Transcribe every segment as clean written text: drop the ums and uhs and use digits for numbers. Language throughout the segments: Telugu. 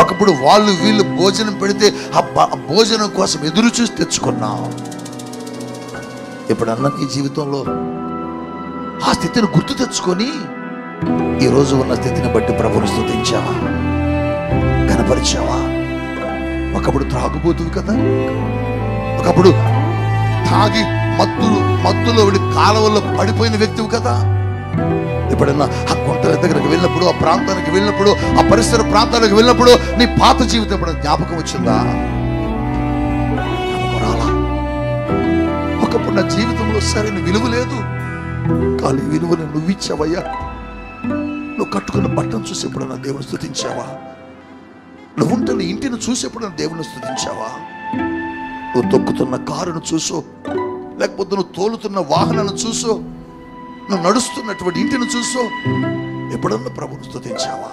ఒకప్పుడు వాళ్ళు వీళ్ళు భోజనం పెడితే ఆ భోజనం కోసం ఎదురు చూసి తెచ్చుకున్నాం. ఎప్పుడన్నా నీ జీవితంలో ఆ స్థితిని గుర్తు తెచ్చుకొని ఈరోజు ఉన్న స్థితిని బట్టి ప్రభువును స్తుతించావా, కనపరిచావా? ఒకప్పుడు త్రాగుబోతువు కదా, ఒకప్పుడు తాగి మత్తులో వెళ్ళి కాలువల్లో పడిపోయిన వ్యక్తివి కదా. ఎప్పుడన్నా ఆ గుంటల దగ్గరకు వెళ్ళినప్పుడు, ఆ ప్రాంతానికి వెళ్ళినప్పుడు, ఆ పరిసర ప్రాంతాలకు వెళ్ళినప్పుడు నీ పాత జీవితం ఎప్పుడన్నా జ్ఞాపకం వచ్చిందా? రాలా? ఒకప్పుడు నా జీవితంలో సరైన విలువ లేదు, కానీ విలువను నువ్వు ఇచ్చావయ్యా. నువ్వు కట్టుకున్న బట్టను చూసి ఎప్పుడన్నా దేవుని స్తుతించావా? నువ్వు ఉంటున్న ఇంటిని చూసి ఎప్పుడన్నా దేవుని స్తుతించావా? నువ్వు తొక్కుతున్న కారును చూసో, లేకపోతే నువ్వు తోలుతున్న వాహనాన్ని చూసో, నువ్వు నడుస్తున్నటువంటి ఇంటిని చూసో ఎప్పుడన్నా ప్రభువును స్తుతించావా?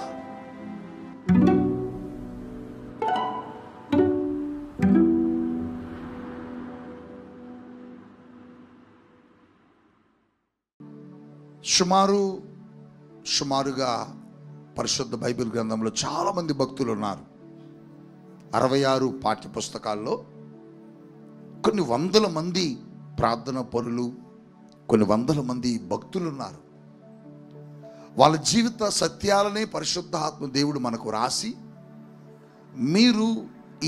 సుమారుగా పరిశుద్ధ బైబిల్ గ్రంథంలో చాలా మంది భక్తులు ఉన్నారు. 66 పాఠ్య పుస్తకాల్లో కొన్ని వందల మంది ప్రార్థన పరులు, కొన్ని వందల మంది భక్తులు ఉన్నారు. వాళ్ళ జీవిత సత్యాలనే పరిశుద్ధాత్మ దేవుడు మనకు రాసి, మీరు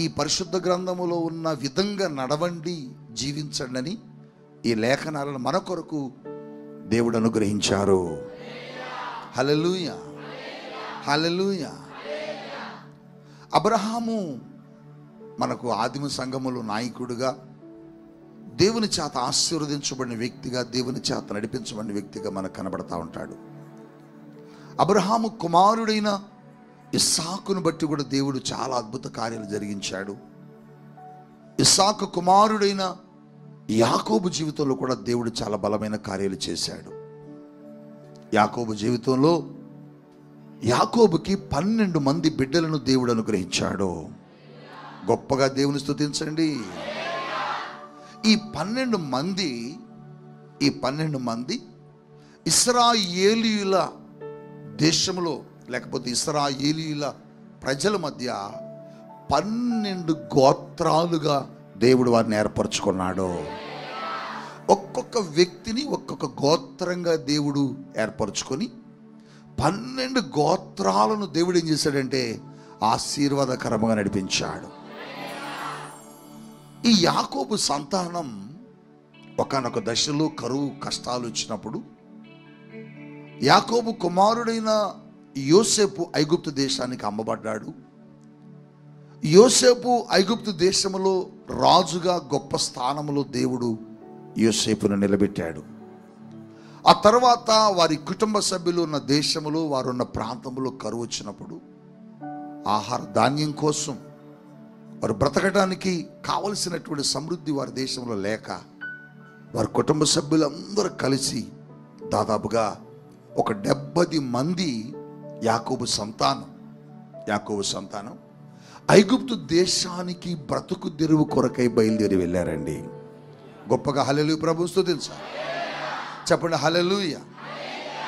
ఈ పరిశుద్ధ గ్రంథములో ఉన్న విధంగా నడవండి, జీవించండి అని ఈ లేఖనాలను మన కొరకు దేవుడు అనుగ్రహించారు. హల్లెలూయా, హల్లెలూయా. అబ్రహాము మనకు ఆదిమ సంఘములో నాయకుడిగా, దేవుని చేత ఆశీర్వదించబడిన వ్యక్తిగా, దేవుని చేత నడిపించబడిన వ్యక్తిగా మనకు కనబడతా ఉంటాడు. అబ్రహాము కుమారుడైన ఇస్సాకును బట్టి కూడా దేవుడు చాలా అద్భుత కార్యాలు జరిగించాడు. ఇస్సాకు కుమారుడైన యాకోబు జీవితంలో కూడా దేవుడు చాలా బలమైన కార్యాలు చేశాడు. యాకోబు జీవితంలో యాకోబుకి 12 మంది బిడ్డలను దేవుడు అనుగ్రహించాడు. గొప్పగా దేవుని స్తుతించండి. ఈ 12 మంది ఇశ్రాయేలీయుల దేశంలో, లేకపోతే ఇశ్రాయేలీయుల ప్రజల మధ్య 12 గోత్రాలుగా దేవుడు వారిని ఏర్పరచుకున్నాడు. ఒక్కొక్క వ్యక్తిని ఒక్కొక్క గోత్రంగా దేవుడు ఏర్పరచుకొని 12 గోత్రాలను దేవుడు ఏం చేశాడంటే ఆశీర్వాదకరంగా నడిపించాడు. ఈ యాకోబు సంతానం ఒకానొక దశలో కరువు కష్టాలు వచ్చినప్పుడు యాకోబు కుమారుడైన యోసేపు ఐగుప్తు దేశానికి అమ్మబడ్డాడు. యోసేపు ఐగుప్తు దేశంలో రాజుగా గొప్ప స్థానంలో దేవుడు యోసేపును నిలబెట్టాడు. ఆ తర్వాత వారి కుటుంబ సభ్యులు ఉన్న దేశంలో, వారున్న ప్రాంతంలో కరువు వచ్చినప్పుడు ఆహార ధాన్యం కోసం, వారు బ్రతకడానికి కావలసినటువంటి సమృద్ధి వారి దేశంలో లేక, వారి కుటుంబ సభ్యులందరూ కలిసి దాదాపుగా ఒక 70 మంది యాకోబు సంతానం ఐగుప్తు దేశానికి బ్రతుకు తెరువు కొరకై బయలుదేరి వెళ్ళారండి. గొప్పగా హల్లెలూయా ప్రభువును స్తుతించాలి. చెప్పండి హల్లెలూయా,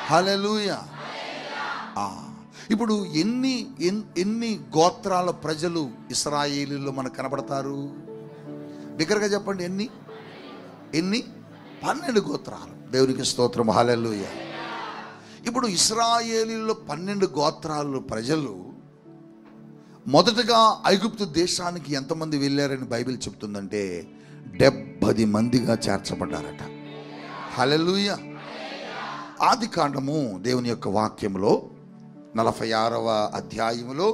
హల్లెలూయా. ఇప్పుడు ఎన్ని గోత్రాల ప్రజలు ఇశ్రాయేలీలో మనకు కనబడతారు? దగ్గరగా చెప్పండి, ఎన్ని 12 గోత్రాలు. దేవునికి స్తోత్రం, హల్లెలూయా. ఇప్పుడు ఇశ్రాయేలీలో 12 గోత్రాలు ప్రజలు మొదటగా ఐగుప్తు దేశానికి ఎంతమంది వెళ్ళారని బైబిల్ చెప్తుందంటే 70 మందిగా చేర్చబడ్డారట. హల్లెలూయా. ఆది కాండము దేవుని యొక్క వాక్యంలో 46వ అధ్యాయములో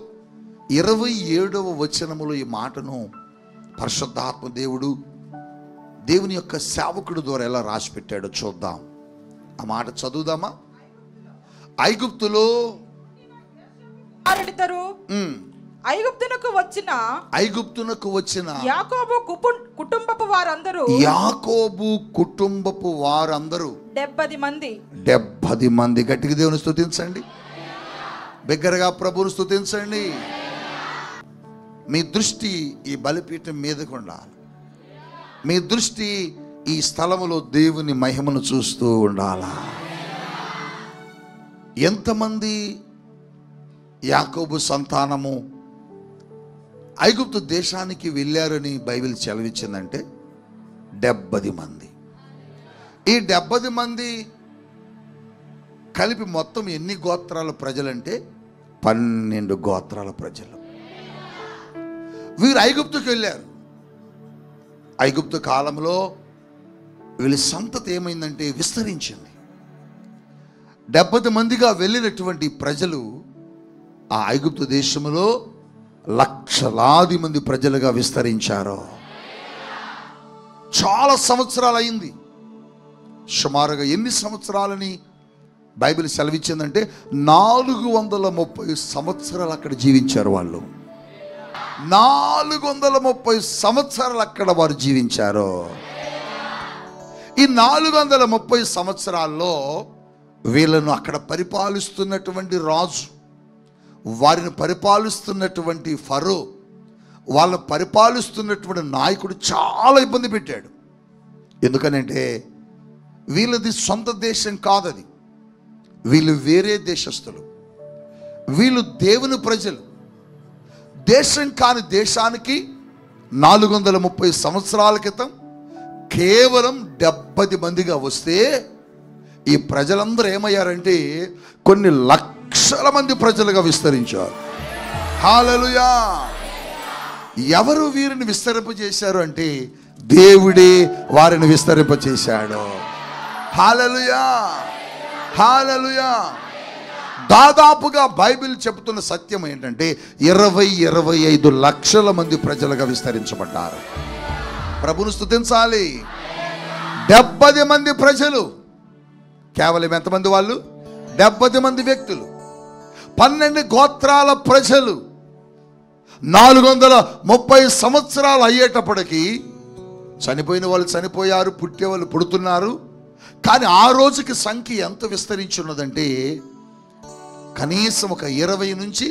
27వ వచనములో ఈ మాటను పరిశుద్ధాత్మ దేవుడు దేవుని యొక్క సేవకుడు ద్వారా ఎలా రాసి పెట్టాడో చూద్దాం. ఆ మాట చదువుదామా? ఐగుప్తులో ఐగుప్తునకు వచ్చిన యాకోబు కుటుంబపు వారందరూ 70 మంది. గట్టిగా దేవుని స్తుతించండి, బిగ్గరగా ప్రభువును స్తుతించండి. మీ దృష్టి ఈ బలిపీఠం మీదకు ఉండాలి. మీ దృష్టి ఈ స్థలములో దేవుని మహిమను చూస్తూ ఉండాలా. ఎంతమంది యాకోబు సంతానము ఐగుప్తు దేశానికి వెళ్ళారని బైబిల్ సెలవిచ్చిందంటే 70 మంది. ఈ 70 మంది కలిపి మొత్తం ఎన్ని గోత్రాల ప్రజలంటే 12 గోత్రాల ప్రజలు. వీరు ఐగుప్తుకు వెళ్ళారు. ఐగుప్తు కాలంలో వీళ్ళ సంతతి ఏమైందంటే విస్తరించింది. 70 మందిగా వెళ్ళినటువంటి ప్రజలు ఆ ఐగుప్తు దేశంలో లక్షలాది మంది ప్రజలుగా విస్తరించారు. చాలా సంవత్సరాలు అయింది. సుమారుగా ఎన్ని సంవత్సరాలని బైబిల్ సెలవిచ్చిందంటే 430 సంవత్సరాలు అక్కడ జీవించారు వాళ్ళు. 430 సంవత్సరాలు అక్కడ వారు జీవించారు. ఈ 430 సంవత్సరాల్లో వీళ్ళను అక్కడ పరిపాలిస్తున్నటువంటి రాజు, వారిని పరిపాలిస్తున్నటువంటి ఫరో, వాళ్ళని పరిపాలిస్తున్నటువంటి నాయకుడు చాలా ఇబ్బంది పెట్టాడు. ఎందుకనంటే వీళ్ళది సొంత దేశం కాదది. వీళ్ళు వేరే దేశస్తులు. వీళ్ళు దేవుని ప్రజలు. దేశం కాని దేశానికి 430 సంవత్సరాల క్రితం కేవలం 70 మందిగా వస్తే ఈ ప్రజలందరూ ఏమయ్యారంటే కొన్ని లక్షల మంది ప్రజలుగా విస్తరించారు. హల్లెలూయా. ఎవరు వీరిని విస్తరింపజేశారు అంటే దేవుడే వారిని విస్తరింపజేశాడు. హల్లెలూయా, హల్లెలూయా. దాదాపుగా బైబిల్ చెబుతున్న సత్యం ఏంటంటే 20-25 లక్షల మంది ప్రజలుగా విస్తరించబడ్డారు. ప్రభును స్తుతించాలి. 70 మంది ప్రజలు. కేవలం ఎంతమంది వాళ్ళు? 70 మంది వ్యక్తులు. 12 గోత్రాల ప్రజలు. 430 సంవత్సరాలు అయ్యేటప్పటికి చనిపోయిన వాళ్ళు చనిపోయారు, పుట్టే వాళ్ళు పుడుతున్నారు. కానీ ఆ రోజుకి సంఖ్య ఎంత విస్తరించున్నదంటే కనీసం ఒక 20 నుంచి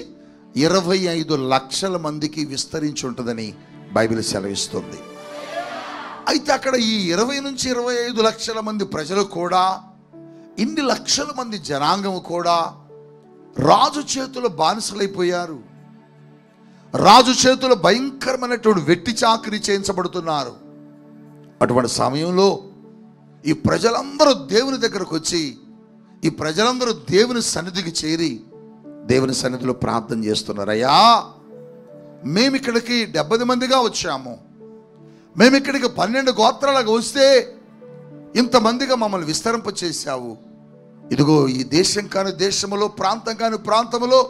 25 లక్షల మందికి విస్తరించి ఉంటుందని బైబిల్ సెలవిస్తుంది. అయితే అక్కడ ఈ 20 నుంచి 25 లక్షల మంది ప్రజలు కూడా, ఇన్ని లక్షల మంది జనాంగం కూడా రాజు చేతుల బానిసలైపోయారు. రాజు చేతుల భయంకరమైనటువంటి వెట్టి చాకిరీ చేయించబడుతున్నారు. అటువంటి సమయంలో ఈ ప్రజలందరూ దేవుని దగ్గరకు వచ్చి, ఈ ప్రజలందరూ దేవుని సన్నిధికి చేరి దేవుని సన్నిధిలో ప్రార్థన చేస్తున్నారు. అయ్యా, మేము ఇక్కడికి 70 మందిగా వచ్చాము. మేము ఇక్కడికి 12 గోత్రాలకు వస్తే ఇంతమందిగా మమ్మల్ని విస్తరింప చేశావు. ఇదిగో ఈ దేశం కాని దేశములో, ప్రాంతం కాని ప్రాంతములో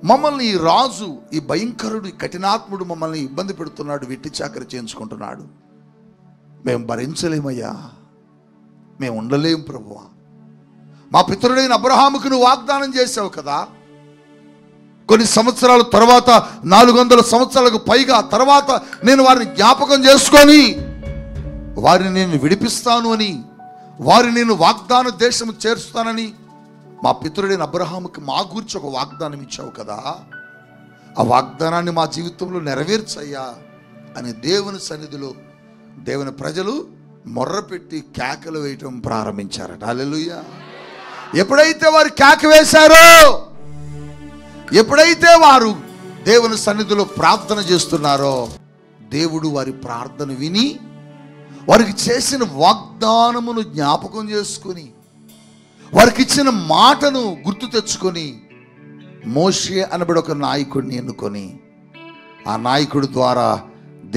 మమ్మల్ని ఈ రాజు, ఈ భయంకరుడు, ఈ కఠినాత్ముడు మమ్మల్ని ఇబ్బంది పెడుతున్నాడు, వెట్టి చాకరీ చేయించుకుంటున్నాడు. మేము భరించలేమయ్యా, మేము ఉండలేము ప్రభువా. మా పితరుడైన అబ్రహాముకు నువ్వు వాగ్దానం చేసావు కదా, కొన్ని సంవత్సరాల తర్వాత 400 సంవత్సరాలకు పైగా తర్వాత నేను వారిని జ్ఞాపకం చేసుకొని వారిని నేను విడిపిస్తాను అని, వారిని నేను వాగ్దాన దేశము చేరుస్తానని మా పితరుడైన అబ్రహాముకి మా గురించి ఒక వాగ్దానం ఇచ్చావు కదా, ఆ వాగ్దానాన్ని మా జీవితంలో నెరవేర్చయ్యా అని దేవుని సన్నిధిలో దేవుని ప్రజలు మొర్రపెట్టి కేకలు వేయటం ప్రారంభించారట. హల్లెలూయా. ఎప్పుడైతే వారు కేక వేశారో, ఎప్పుడైతే వారు దేవుని సన్నిధిలో ప్రార్థన చేస్తున్నారో, దేవుడు వారి ప్రార్థన విని వారికి చేసిన వాగ్దానమును జ్ఞాపకం చేసుకొని, వారికి ఇచ్చిన మాటను గుర్తు తెచ్చుకొని మోషే అనబడి ఒక నాయకుడిని ఎన్నుకొని, ఆ నాయకుడి ద్వారా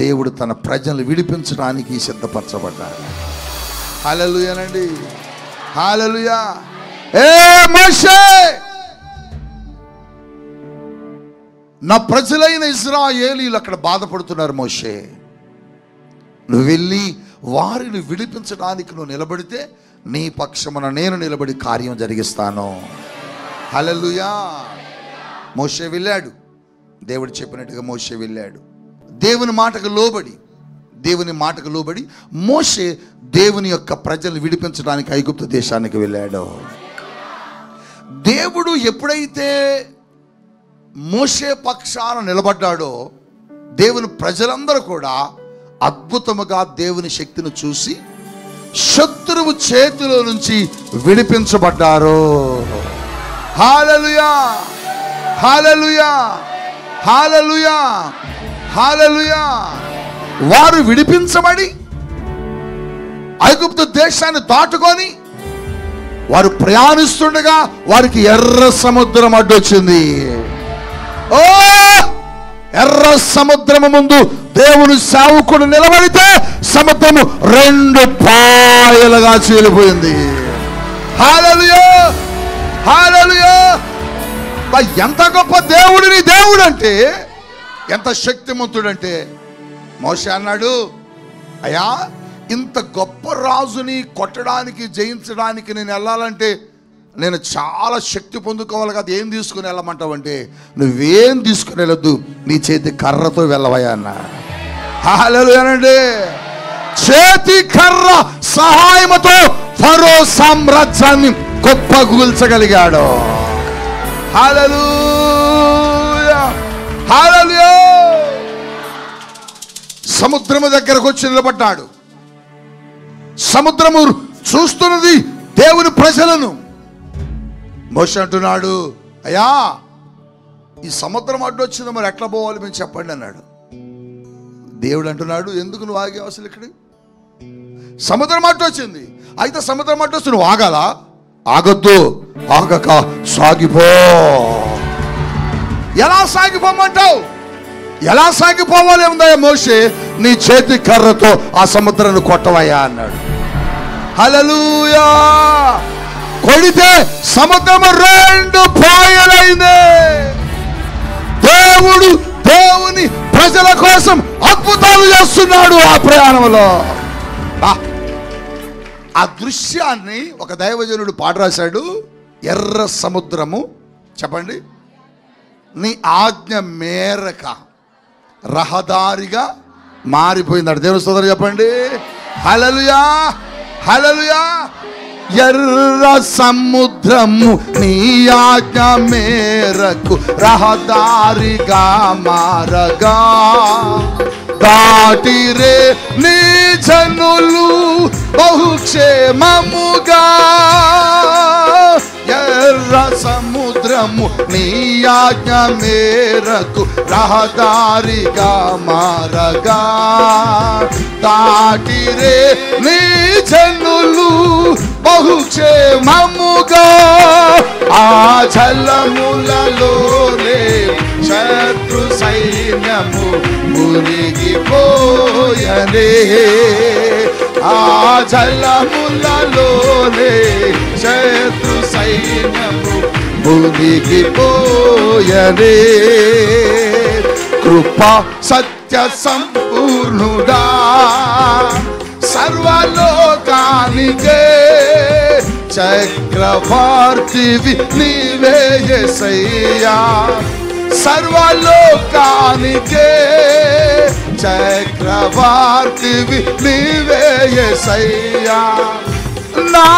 దేవుడు తన ప్రజలను విడిపించడానికి సిద్ధపరచబడ్డాడు. హల్లెలూయానండి, హల్లెలూయా. ఏ మోషే, నా ప్రజలైన ఇశ్రాయేలీయులు అక్కడ బాధపడుతున్నారు. మోషే, నువ్వు వెళ్ళి వారిని విడిపించడానికి నువ్వు నిలబడితే నీ పక్షమున నేను నిలబడి కార్యం జరిగిస్తాను. హల్లెలూయా. మోషే వెళ్ళాడు. దేవుడు చెప్పినట్టుగా మోషే వెళ్ళాడు. దేవుని మాటకు లోబడి మోషే దేవుని యొక్క ప్రజలను విడిపించడానికి ఐగుప్తు దేశానికి వెళ్ళాడు. దేవుడు ఎప్పుడైతే మోషే పక్షాన నిలబడ్డాడో, దేవుని ప్రజలందరూ కూడా అద్భుతముగా దేవుని శక్తిని చూసి శత్రువు చేతిలో నుంచి విడిపించబడ్డారు. హల్లెలూయా, హల్లెలూయా, హల్లెలూయా. హల్లెలూయా. వారు విడిపించబడి ఐగుప్తు దేశాన్ని దాటుకొని వారు ప్రయాణిస్తుండగా వారికి ఎర్ర సముద్రం అడ్డొచ్చింది. ఓ ఎర్ర సముద్రము ముందు దేవుని సేవకుడు నిలబడితే సముద్రము 2 పాయలుగా చీలిపోయింది. హల్లెలూయా, హల్లెలూయా. ఎంత గొప్ప దేవుడిని దేవుడు అంటే, ఎంత శక్తిమంతుడంటే, మోషే అన్నాడు, అయ్యా ఇంత గొప్ప రాజుని కొట్టడానికి జయించడానికి నేను వెళ్ళాలంటే నేను చాలా శక్తి పొందుకోవాలి కదా. ఏం తీసుకుని వెళ్ళమంటావంటే, నువ్వేం తీసుకుని వెళ్ళొద్దు, నీ చేతి కర్రతో వెళ్ళవయ్యా అన్న. హల్లెలూయానండి. చేతి కర్ర సహాయముతో ఫరో సామ్రాజ్యాన్ని కుప్పగూల్చగలిగాడు. హల్లెలూయా, హల్లెలూయా. సముద్రము దగ్గరకు వచ్చి నిలబడ్డాడు. సముద్రము చూస్తున్నది దేవుని ప్రజలను. మోషే అంటున్నాడు, అయ్యా ఈ సముద్రం అడ్డొచ్చింది, మరి ఎట్లా పోవాలి మేము చెప్పండి అన్నాడు. దేవుడు అంటున్నాడు, ఎందుకు నువ్వు ఆగావు అసలు? ఇక్కడ సముద్రం అడ్డొచ్చింది, అయితే సముద్రం అడ్డొచ్చి నువ్వు ఆగాలా? ఆగొద్దు, ఆగక సాగిపో. ఎలా సాగిపోమంటావు? ఎలా సాగిపోవాలి ఉందయ్యా మోషే? నీ చేతి కర్రతో ఆ సముద్రాన్ని కొట్టవయ్యా అన్నాడు. హల్లెలూయా. కొడితే సముద్రము 2 పాయలైంది. దేవుడు దేవుని ప్రజల కోసం అద్భుతాలు చేస్తున్నాడు ఆ ప్రయాణంలో. ఆ దృశ్యాన్ని ఒక దైవజనుడు పాట రాశాడు. ఎర్ర సముద్రము చెప్పండి నీ ఆజ్ఞ మేరక రహదారిగా మారిపోయింది. దేవుని స్తోత్రం చెప్పండి. హల్లెలూయా, హల్లెలూయా. ఎర్ర సముద్రము నీ ఆజ్ఞ మేరకు రహదారిగా మారగా దాటిరే నీ జనులు బహుక్షేమముగా. ఎర్ర సముద్రము నీ ఆజ్ఞ మేరకు రహదారిగా మారగా దాటిరే నీ జనులు బహుక్షేమముగా. ఆ జలములలోనే శత్రు సైన్యము మునిగిపోయనే. ఆ జలములలోనే శత్రు సైన్యము మునిగిపోయనే. కృపా సత్య సంపూర్ణుడా సర్వలోకానికే చక్రవర్తివి నీవే యేసయ్యా. సర్వలోకానికే చక్రవర్తివి నీవే యేసయ్యా. నా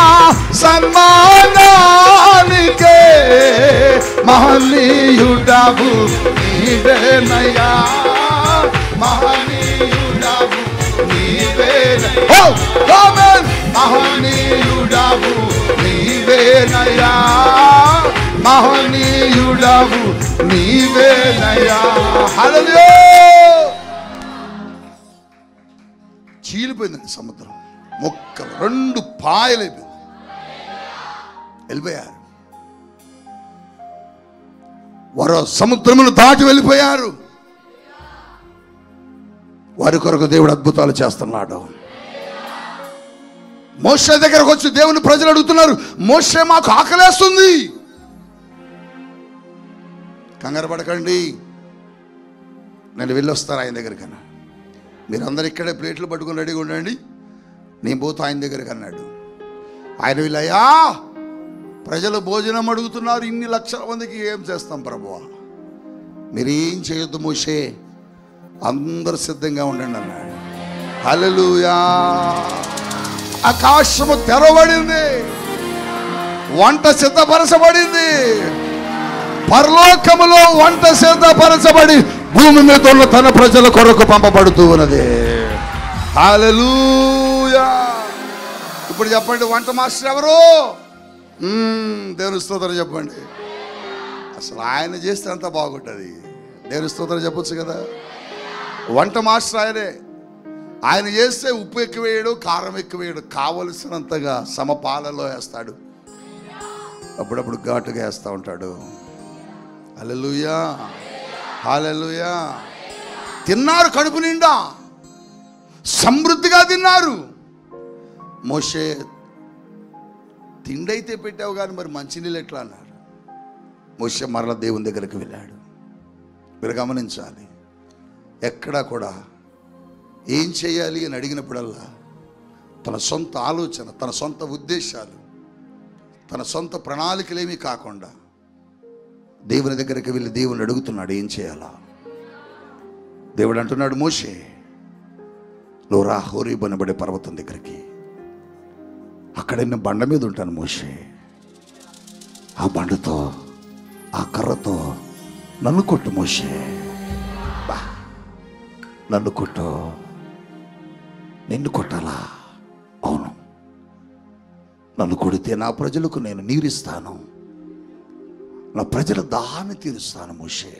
సన్మానానికే మహనీయుడవు నీవేనయ్యా. మహనీయుడవు నీవేనయ్యా. మహనీయుడవు నీవేనయ్యా. మహనీయుడవు నీవేనయ్యా. హల్లెలూయా. చీలిపోయిందండి సముద్రం, మొక్కలు 2 పాయలైపోయింది. వెళ్ళిపోయారు వారు. సముద్రమును దాటి వెళ్ళిపోయారు. వారి కొరకు దేవుడు అద్భుతాలు చేస్తున్నాడు. మోషే దగ్గరకు వచ్చి దేవుని ప్రజలు అడుగుతున్నారు, మోషే మాకు ఆకలేస్తుంది. కంగారు పడకండి, నేను వెళ్ళొస్తాను ఆయన దగ్గరికి అన్నాడు. మీరందరూ ఇక్కడే ప్లేట్లు పట్టుకుని రెడీగా ఉండండి, నేను పోతా ఆయన దగ్గరికి అన్నాడు. ఆయన వీళ్ళయ్యా ప్రజలు భోజనం అడుగుతున్నారు, ఇన్ని లక్షల మందికి ఏం చేస్తాం ప్రభువా? మీరేం చేయొద్దు మోషే, అందరూ సిద్ధంగా ఉండండి అన్నాడు. హల్లెలూయా. ఆకాశము తెరవబడింది, వంట సిద్ధపరచబడింది. పరలోకములో వంట సిద్ధపరచబడి భూమి మీద ఉన్న తన ప్రజల కొరకు పంపబడుతూ ఉన్నది. హల్లెలూయా. ఇప్పుడు చెప్పండి, వంట మాస్టర్ ఎవరు? దేవుని స్తోత్రం చెప్పండి. అసలు ఆయన చేస్తే అంత బాగుంటుంది. దేవుని స్తోత్రం చెప్పొచ్చు కదా. వంట మాస్టర్ ఆయనే. ఆయన చేస్తే ఉప్పు ఎక్కువ వేయడు, కారం ఎక్కువ వేయడు, కావలసినంతగా సమపాలలో వేస్తాడు. అప్పుడప్పుడు ఘాటుగా వేస్తూ ఉంటాడు. హల్లెలూయా, హల్లెలూయా. తిన్నారు, కడుపు నిండా సమృద్ధిగా తిన్నారు. మోషే, తిండైతే పెట్టావు కానీ మరి మంచినీళ్ళు ఎట్లా అన్నారు. మోషే మరల దేవుని దగ్గరికి వెళ్ళాడు. మీరు గమనించాలి, ఎక్కడా కూడా ఏం చేయాలి అని అడిగినప్పుడల్లా తన సొంత ఆలోచన, తన సొంత ఉద్దేశాలు, తన సొంత ప్రణాళికలేమీ కాకుండా దేవుని దగ్గరికి వెళ్ళి దేవుని అడుగుతున్నాడు ఏం చేయాలా. దేవుడు అంటున్నాడు, మోషే నువ్వు రా హోరేబు అనబడే పర్వతం దగ్గరికి. అక్కడ నేను బండ మీద ఉంటాను మోషే. ఆ బండతో, ఆ కర్రతో నన్ను కొట్టు మోషే. నన్ను కొట్టు. నిన్ను కొట్టాలా? అవును. నన్ను కొడితే నా ప్రజలకు నేను నీరిస్తాను, నా ప్రజల దాహాన్ని తీరుస్తాను మోషే.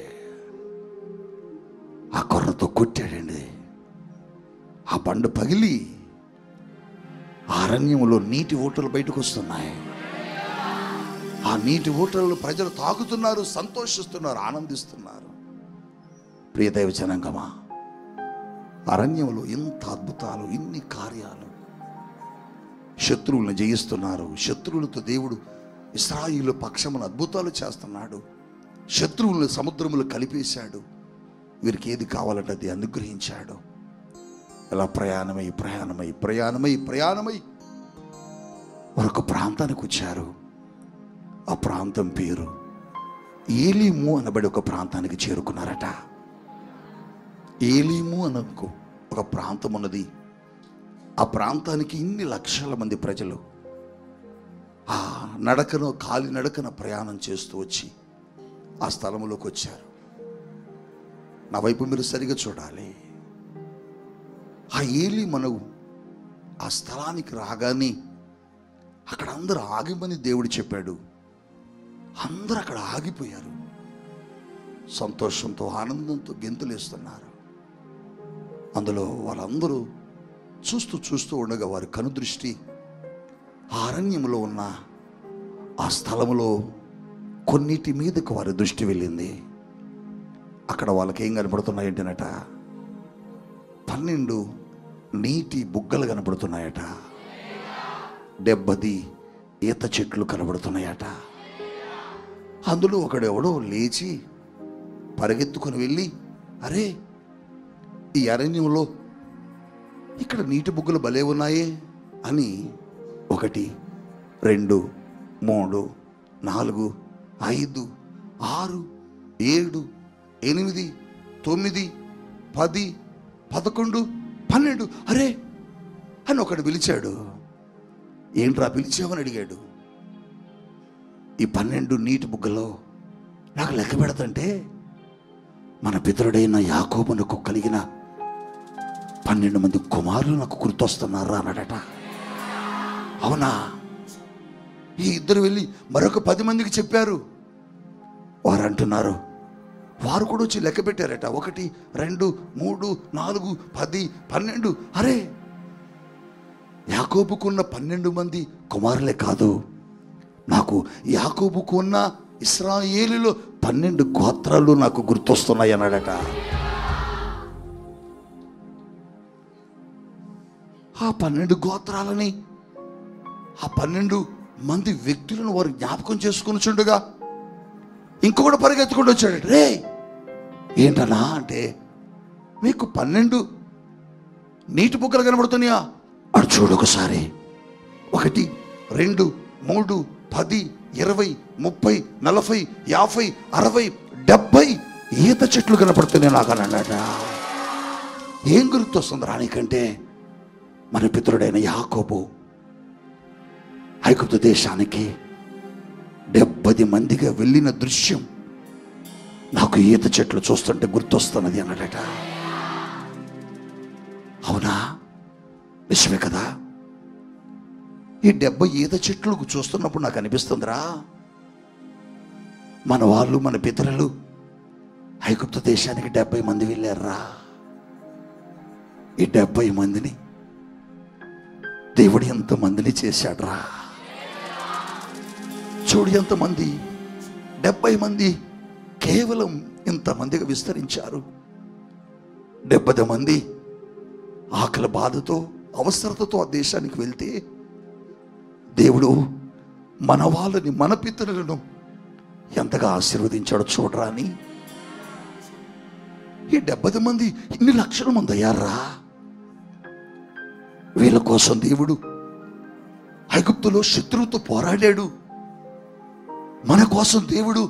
ఆ కర్రతో కొట్టాడండి. ఆ బండ పగిలి అరణ్యంలో నీటి ఊటలు బయటకు వస్తున్నాయి. ఆ నీటి ఊటలను ప్రజలు తాగుతున్నారు, సంతోషిస్తున్నారు, ఆనందిస్తున్నారు. ప్రియ దైవ జనాంగమా, అరణ్యంలో ఇంత అద్భుతాలు, ఇన్ని కార్యాలు. శత్రువులను జయిస్తున్నారు. శత్రువులతో దేవుడు ఇశ్రాయేలు పక్షమున అద్భుతాలు చేస్తున్నాడు. శత్రువులను సముద్రములు కలిపేశాడు. వీరికి ఏది కావాలంటే అది అనుగ్రహించాడు. ఇలా ప్రయాణమై ప్రయాణమై ప్రయాణమై ప్రయాణమై మరొక ప్రాంతానికి వచ్చారు. ఆ ప్రాంతం పేరు ఏలీము అనబడి ఒక ప్రాంతానికి చేరుకున్నారట. ఏలీము అనకు ఒక ప్రాంతం ఉన్నది. ఆ ప్రాంతానికి ఇన్ని లక్షల మంది ప్రజలు ఆ నడకను, కాలి నడకన ప్రయాణం చేస్తూ వచ్చి ఆ స్థలంలోకి వచ్చారు. నా వైపు మీరు సరిగా చూడాలి. ఆ ఏలీము ఆ స్థలానికి రాగానే అక్కడ అందరూ ఆగిమని దేవుడు చెప్పాడు. అందరూ అక్కడ ఆగిపోయారు. సంతోషంతో, ఆనందంతో గెంతులేస్తున్నారు. అందులో వాళ్ళందరూ చూస్తూ ఉండగా వారి కనుదృష్టి ఆ అరణ్యంలో ఉన్న ఆ స్థలంలో కొన్నిటి మీదకు వారి దృష్టి వెళ్ళింది. అక్కడ వాళ్ళకి ఏం కనపడుతున్నాయంటేనట, 12 నీటి బుగ్గలు కనపడుతున్నాయట. 70 ఈత చెట్లు కనబడుతున్నాయట. అందులో ఒకడెవడో లేచి పరిగెత్తుకొని వెళ్ళి, అరే ఈ అరణ్యంలో ఇక్కడ నీటి బుగ్గలు భలే ఉన్నాయే అని 1, 2, 3, 4, 5, 6, 7, 8, 9, 10, 11, 12 అరే అని ఒకడు పిలిచాడు. ఏంట్రా పిలిచావని అడిగాడు. ఈ 12 నీటి బుగ్గలో నాకు లెక్క పెడతంటే మన పితరుడైన యాకోబునకు కలిగిన 12 మంది కుమారులు నాకు గుర్తొస్తున్నారా అన్నాడట. అవునా? ఈ ఇద్దరు వెళ్ళి మరొక 10 మందికి చెప్పారు. వారు అంటున్నారు, వారు కూడా వచ్చి లెక్క పెట్టారట. 1, 2, 3, 4, 10, 12 అరే యాకోబుకున్న 12 మంది కుమారులే కాదు, నాకు యాకోబుకు ఉన్న ఇశ్రాయేలులో 12 గోత్రాలు నాకు గుర్తొస్తున్నాయి అన్నాడట. ఆ 12 గోత్రాలని, ఆ 12 మంది వ్యక్తులను వారు జ్ఞాపకం చేసుకుని చుండగా ఇంకొకటి పరిగెత్తుకుంటూ వచ్చాడు. రే ఏంటన్నా అంటే, మీకు 12 నీటి బుగ్గలు కనబడుతున్నాయా? అటు చూడు ఒకసారి. 1, 2, 3, 10, 20, 30, 40, 50, 60, 70 ఈత చెట్లు కనపడుతున్నాయి నాకు అని అన్నాడ. ఏం గుర్తొస్తుంది రానికంటే, మన పితరుడైన యాకోబు ఐగుప్తు దేశానికి 70 మందిగా వెళ్ళిన దృశ్యం నాకు ఈత చెట్లు చూస్తుంటే గుర్తొస్తున్నది అన్నాడట. అవునా? నిజమే కదా. ఈ 70 ఈత చెట్లు చూస్తున్నప్పుడు నాకు అనిపిస్తుందిరా, మన వాళ్ళు, మన పితరులు ఐగుప్తు దేశానికి 70 మంది వెళ్ళారా. ఈ 70 మందిని దేవుడు ఎంతమందిని చేశాడ్రా. చూడు ఎంతమంది, 70 మంది కేవలం ఇంతమందిగా విస్తరించారు. 70 మంది ఆకలి బాధతో అవసరతతో ఆ దేశానికి వెళ్తే దేవుడు మన వాళ్ళని, మన పితరులను ఎంతగా ఆశీర్వదించాడో చూడరా అని. ఈ 70 మంది ఇన్ని లక్షల మంది అయ్యారా. వీళ్ళ కోసం దేవుడు ఐగుప్తులో శత్రువుతో పోరాడాడు. మన కోసం దేవుడు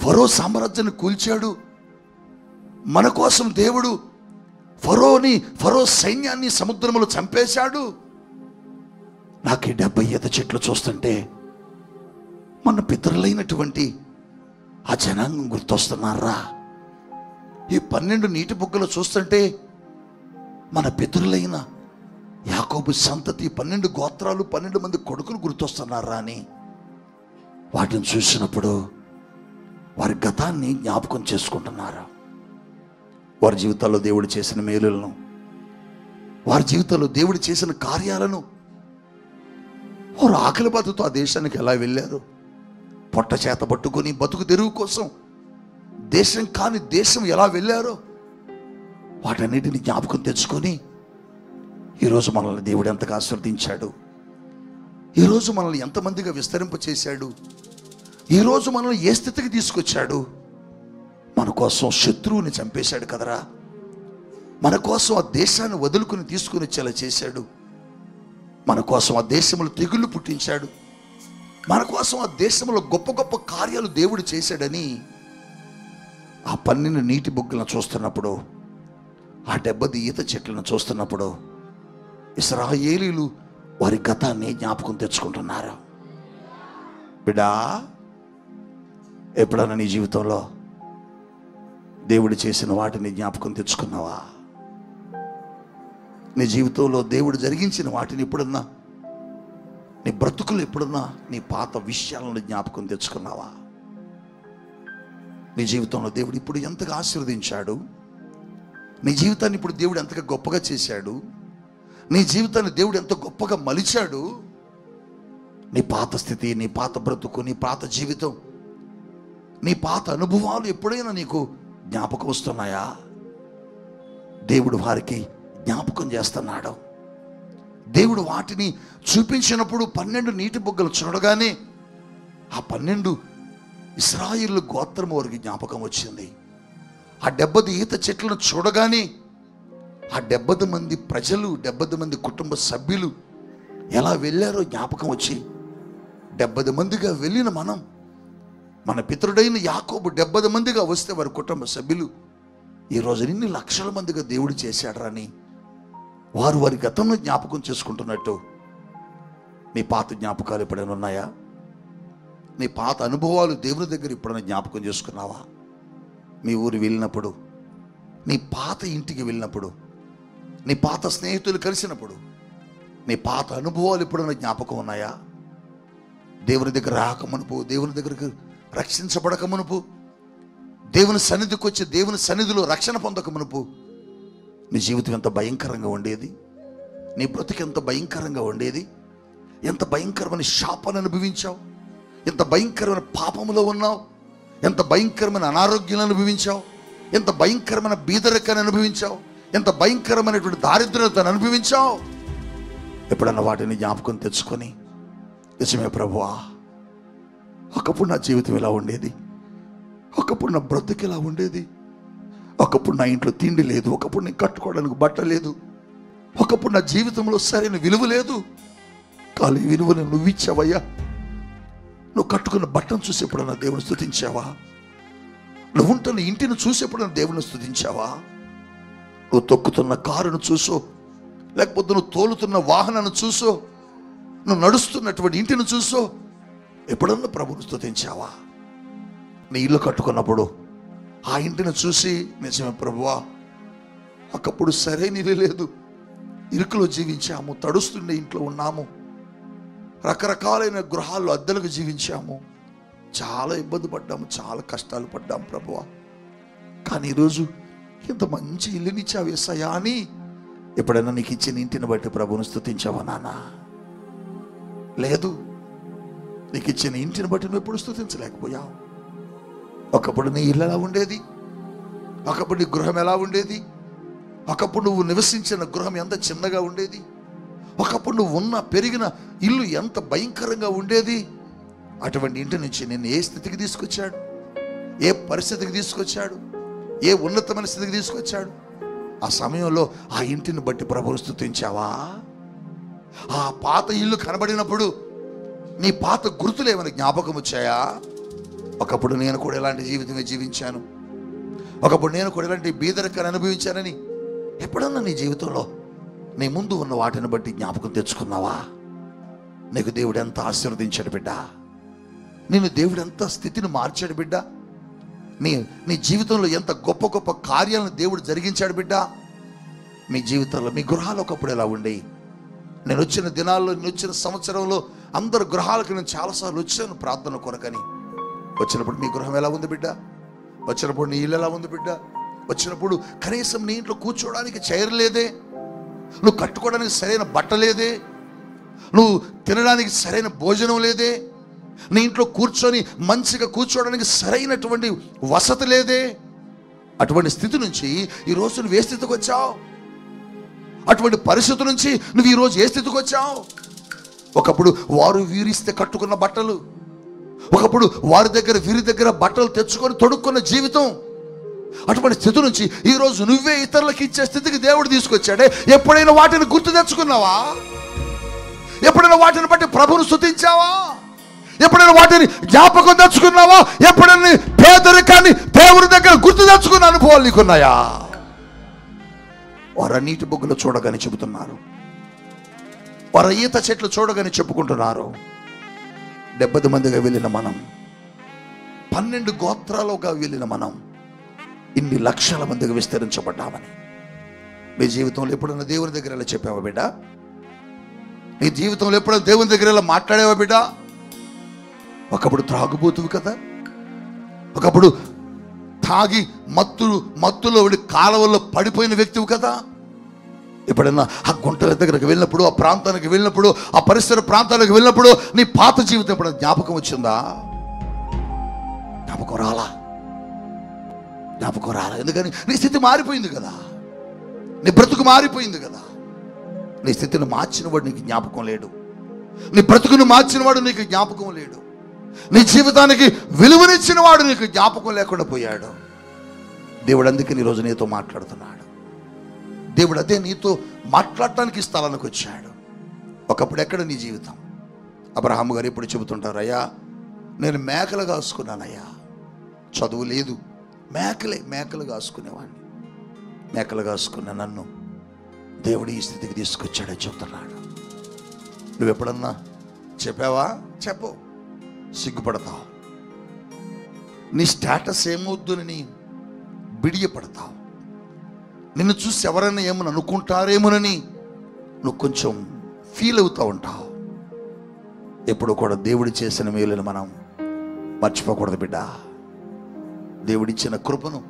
ఫరో సామ్రాజ్యాన్ని కూల్చాడు. మన కోసం దేవుడు ఫరో సైన్యాన్ని సముద్రంలో చంపేశాడు. నాకు ఈ 70 ఈత చెట్లు చూస్తుంటే మన పితరులైనటువంటి ఆ జనాంగం గుర్తొస్తున్నారా. ఈ 12 నీటి బుగ్గలు చూస్తుంటే మన పితరులైన యాకోబు సంతతి 12 గోత్రాలు, 12 మంది కొడుకులు గుర్తొస్తున్నారా అని వాటిని చూసినప్పుడు వారి గతాన్ని జ్ఞాపకం చేసుకుంటున్నారు. వారి జీవితాల్లో దేవుడు చేసిన మేలులను, వారి జీవితంలో దేవుడు చేసిన కార్యాలను, వారు ఆకలి బాధతో ఆ దేశానికి ఎలా వెళ్ళారు, పొట్ట చేత పట్టుకొని బతుకు తెరువు కోసం దేశం కాని దేశం ఎలా వెళ్ళారో వాటన్నిటిని జ్ఞాపకం తెచ్చుకొని ఈరోజు మనల్ని దేవుడు ఎంతగా ఆశీర్వదించాడు, ఈరోజు మనల్ని ఎంతమందిగా విస్తరింప చేశాడు, ఈరోజు మనల్ని ఏ స్థితికి తీసుకొచ్చాడు. మన కోసం శత్రువుని చంపేశాడు కదరా. మన కోసం ఆ దేశాన్ని వదులుకుని తీసుకుని వచ్చేలా చేశాడు. మన కోసం ఆ దేశంలో తెగుళ్ళు పుట్టించాడు. మన కోసం ఆ దేశంలో గొప్ప గొప్ప కార్యాలు దేవుడు చేశాడని ఆ 12 నీటి బుగ్గలను చూస్తున్నప్పుడు, ఆ 70 ఈత చెట్లను చూస్తున్నప్పుడు ఇశ్రాయేలీలు వారి గతాన్ని జ్ఞాపకం తెచ్చుకుంటున్నారు. బిడ్డా, ఎప్పుడన్నా నీ జీవితంలో దేవుడు చేసిన వాటిని జ్ఞాపకం తెచ్చుకున్నావా? నీ జీవితంలో దేవుడు జరిగించిన వాటిని ఎప్పుడన్నా, నీ బ్రతుకులు ఎప్పుడన్నా నీ పాత విషయాలను జ్ఞాపకం తెచ్చుకున్నావా? నీ జీవితంలో దేవుడు ఇప్పుడు ఎంతగా ఆశీర్వదించాడు, నీ జీవితాన్ని ఇప్పుడు దేవుడు ఎంతగా గొప్పగా చేశాడు, నీ జీవితాన్ని దేవుడు ఎంత గొప్పగా మలిచాడు. నీ పాత స్థితి, నీ పాత బ్రతుకు, నీ పాత జీవితం, నీ పాత అనుభవాలు ఎప్పుడైనా నీకు జ్ఞాపకం వస్తున్నాయా? దేవుడు వారికి జ్ఞాపకం చేస్తున్నాడు. దేవుడు వాటిని చూపించినప్పుడు 12 నీటి బుగ్గలు చూడగానే ఆ 12 ఇశ్రాయేలు గోత్రం వారికి జ్ఞాపకం వచ్చింది. ఆ 70 ఈత చెట్లను చూడగానే ఆ 70 మంది ప్రజలు, 70 మంది కుటుంబ సభ్యులు ఎలా వెళ్ళారో జ్ఞాపకం వచ్చి 70 మందిగా వెళ్ళిన మనం, మన పితరుడైన యాకోబు 70 మందిగా వస్తే వారి కుటుంబ సభ్యులు ఈరోజు ఇన్ని లక్షల మందిగా దేవుడు చేశాడని వారు వారి గతంలో జ్ఞాపకం చేసుకుంటున్నట్టు నీ పాత జ్ఞాపకాలు ఎప్పుడైనా ఉన్నాయా? నీ పాత అనుభవాలు దేవుని దగ్గర ఎప్పుడైనా జ్ఞాపకం చేసుకున్నావా? మీ ఊరు వెళ్ళినప్పుడు, నీ పాత ఇంటికి వెళ్ళినప్పుడు, నీ పాత స్నేహితులు కలిసినప్పుడు నీ పాత అనుభవాలు ఎప్పుడైనా జ్ఞాపకం ఉన్నాయా? దేవుని దగ్గర రాకమునుపు, దేవుని దగ్గరకు రక్షించబడకమునుపు, దేవుని సన్నిధికి వచ్చి దేవుని సన్నిధిలో రక్షణ పొందకమునుపు నీ జీవితం ఎంత భయంకరంగా ఉండేది, నీ బ్రతుకు ఎంత భయంకరంగా ఉండేది, ఎంత భయంకరమైన శాపాన్ని అనుభవించావు, ఎంత భయంకరమైన పాపంలో ఉన్నావు, ఎంత భయంకరమైన అనారోగ్యాన్ని అనుభవించావు, ఎంత భయంకరమైన బీదరికాన్ని అనుభవించావు, ఎంత భయంకరమైనటువంటి దారిద్ర్యతను అనుభవించావు. ఎప్పుడన్నా వాటిని జ్ఞాపకం తెచ్చుకొని, నిజమే ప్రభువా, ఒకప్పుడు నా జీవితం ఎలా ఉండేది, ఒకప్పుడు నా బ్రతుకు ఎలా ఉండేది, ఒకప్పుడు నా ఇంట్లో తిండి లేదు, ఒకప్పుడు నేను కట్టుకోవడానికి బట్ట లేదు, ఒకప్పుడు నా జీవితంలో సరైన విలువ లేదు, కానీ విలువను నువ్వు ఇచ్చావయ్యా. నువ్వు కట్టుకున్న బట్టను చూసి ఎప్పుడన్నా దేవుని స్తుతించావా? నువ్వు ఉంటున్న ఇంటిని చూసి ఎప్పుడన్నా దేవుని స్తుతించావా? నువ్వు తొక్కుతున్న కారును చూసో, లేకపోతే నువ్వు తోలుతున్న వాహనాన్ని చూసో, నువ్వు నడుస్తున్నటువంటి ఇంటిని చూసో ఎప్పుడన్నా ప్రభువును స్తుతించావా? నీ ఇల్లు కట్టుకున్నప్పుడు ఆ ఇంటిని చూసి, నిజమే ప్రభువా, ఒకప్పుడు సరైనది లేదు, ఇరుకులో జీవించాము, తడుస్తుండే ఇంట్లో ఉన్నాము, రకరకాలైన గృహాల్లో అద్దెలకు జీవించాము, చాలా ఇబ్బంది పడ్డాము, చాలా కష్టాలు పడ్డాము ప్రభువా. కానీ ఈరోజు ఇంత మంచి ఇల్లునిచ్చావు యేసయ్యా అని ఎప్పుడైనా నీకు ఇచ్చిన ఇంటిని బట్టి ప్రభువును స్తుతించావా నాన్న? లేదు. నీకు ఇచ్చిన ఇంటిని బట్టి నువ్వు ఎప్పుడు స్తుతించలేకపోయావు. ఒకప్పుడు నీ ఇల్లు ఎలా ఉండేది, ఒకప్పుడు నీ గృహం ఎలా ఉండేది, ఒకప్పుడు నువ్వు నివసించిన గృహం ఎంత చిన్నగా ఉండేది, ఒకప్పుడు నువ్వు ఉన్న పెరిగిన ఇల్లు ఎంత భయంకరంగా ఉండేది. అటువంటి ఇంటి నుంచి నిన్ను ఏ స్థితికి తీసుకొచ్చాడు, ఏ పరిస్థితికి తీసుకొచ్చాడు, ఏ ఉన్నతమైన స్థితికి తీసుకొచ్చాడు. ఆ సమయంలో ఆ ఇంటిని బట్టి ప్రభువును స్తుతించావా? ఆ పాత ఇల్లు కనబడినప్పుడు నీ పాత గుర్తులు ఏమైనా జ్ఞాపకం వచ్చాయా? ఒకప్పుడు నేను కూడా ఎలాంటి జీవితమే జీవించాను, ఒకప్పుడు నేను కూడా ఎలాంటి బీదరికాన్ని అనుభవించానని ఎప్పుడన్నా నీ జీవితంలో నీ ముందు ఉన్న వాటిని బట్టి జ్ఞాపకం తెచ్చుకున్నావా? నీకు దేవుడు ఎంత ఆశీర్వదించాడు బిడ్డ, నేను దేవుడు ఎంత స్థితిని మార్చాడు బిడ్డ, నీ జీవితంలో ఎంత గొప్ప గొప్ప కార్యాలను దేవుడు జరిగించాడు బిడ్డ. మీ జీవితంలో మీ గృహాలు ఒకప్పుడు ఎలా ఉండేవి? నేను వచ్చిన దినాల్లో, నేను వచ్చిన సంవత్సరంలో అందరు గృహాలకు నేను చాలాసార్లు వచ్చాను ప్రార్థన కొరకని. వచ్చినప్పుడు మీ గృహం ఎలా ఉంది బిడ్డ? వచ్చినప్పుడు నీ ఇల్లు ఎలా ఉంది బిడ్డ? వచ్చినప్పుడు కనీసం నీ ఇంట్లో కూర్చోవడానికి చైర్ లేదే, నువ్వు కట్టుకోవడానికి సరైన బట్ట లేదే, నువ్వు తినడానికి సరైన భోజనం లేదే, నీ ఇంట్లో కూర్చొని మంచిగా కూర్చోవడానికి సరైనటువంటి వసతి లేదే. అటువంటి స్థితి నుంచి ఈరోజు నువ్వు ఏ స్థితికి వచ్చావు? అటువంటి పరిస్థితి నుంచి నువ్వు ఈరోజు ఏ స్థితికి వచ్చావు? ఒకప్పుడు వారు వీరిస్తే కట్టుకున్న బట్టలు, ఒకప్పుడు వారి దగ్గర వీరి దగ్గర బట్టలు తెచ్చుకొని తొడుక్కున్న జీవితం. అటువంటి స్థితి నుంచి ఈరోజు నువ్వే ఇతరులకు ఇచ్చే స్థితికి దేవుడు తీసుకొచ్చాడే. ఎప్పుడైనా వాటిని గుర్తు తెచ్చుకున్నావా? ఎప్పుడైనా వాటిని బట్టి ప్రభువును స్తుతించావా? ఎప్పుడైనా వాటిని జ్ఞాపకం తెచ్చుకున్నావా? ఎప్పుడైనా పేదరికాన్ని దేవుని దగ్గర గుర్తు తెచ్చుకున్న అనుభవాలు నీకున్నాయా? వారు నీటి బొగ్గులు చూడగానే చెబుతున్నారు, వారు ఈత చెట్లు చూడగానే చెప్పుకుంటున్నారు. 70 మందిగా వెళ్ళిన మనం, 12 గోత్రాలుగా వెళ్ళిన మనం ఇన్ని లక్షల మందిగా విస్తరించబడ్డామని. మీ జీవితంలో ఎప్పుడైనా దేవుని దగ్గర ఇలా చెప్పావా బిడ్డ? నీ జీవితంలో ఎప్పుడైనా దేవుని దగ్గర ఇలా మాట్లాడేవా బిడ్డ? ఒకప్పుడు త్రాగుబోతువు కదా, ఒకప్పుడు తాగి మత్తులో కాలువల్లో పడిపోయిన వ్యక్తివి కదా. ఎప్పుడైనా ఆ గుంటల దగ్గరకు వెళ్ళినప్పుడు, ఆ ప్రాంతానికి వెళ్ళినప్పుడు, ఆ పరిసర ప్రాంతాలకు వెళ్ళినప్పుడు నీ పాత జీవితం ఎప్పుడైనా జ్ఞాపకం వచ్చిందా? జ్ఞాపకం రాలా? ఎందుకని నీ స్థితి మారిపోయింది కదా, నీ బ్రతుకు మారిపోయింది కదా. నీ స్థితిని మార్చినవాడు నీకు జ్ఞాపకం లేడు, నీ బ్రతుకును మార్చినవాడు నీకు జ్ఞాపకం లేడు, నీ జీవితానికి విలువనిచ్చిన వాడు నీకు జ్ఞాపకం లేకుండా పోయాడు. దేవుడు అందుకని ఈరోజు నీతో మాట్లాడుతున్నాడు. దేవుడు అదే నీతో మాట్లాడటానికి స్థలానికి వచ్చాడు. ఒకప్పుడు ఎక్కడ నీ జీవితం? అబ్రహాము గారు ఎప్పుడు చెబుతుంటారు, అయ్యా నేను మేకలు కాసుకున్నానయ్యా, చదువు లేదు, మేకలు కాసుకునేవాడిని, మేకలు కాసుకున్న నన్ను దేవుడు ఈ స్థితికి తీసుకొచ్చాడని చెబుతున్నాడు. నువ్వు ఎప్పుడన్నా చెప్పావా? చెప్పు, సిగ్గుపడతావు. నీ స్టేటస్ ఏమవుద్దునని బిడియపడతావు. నిన్ను చూసి ఎవరైనా ఏమని అనుకుంటారేమోనని నువ్వు కొంచెం ఫీల్ అవుతూ ఉంటావు. ఎప్పుడు కూడా దేవుడు చేసిన మేలుని మనం మర్చిపోకూడదు బిడ్డ. దేవుడిచ్చిన కృపను,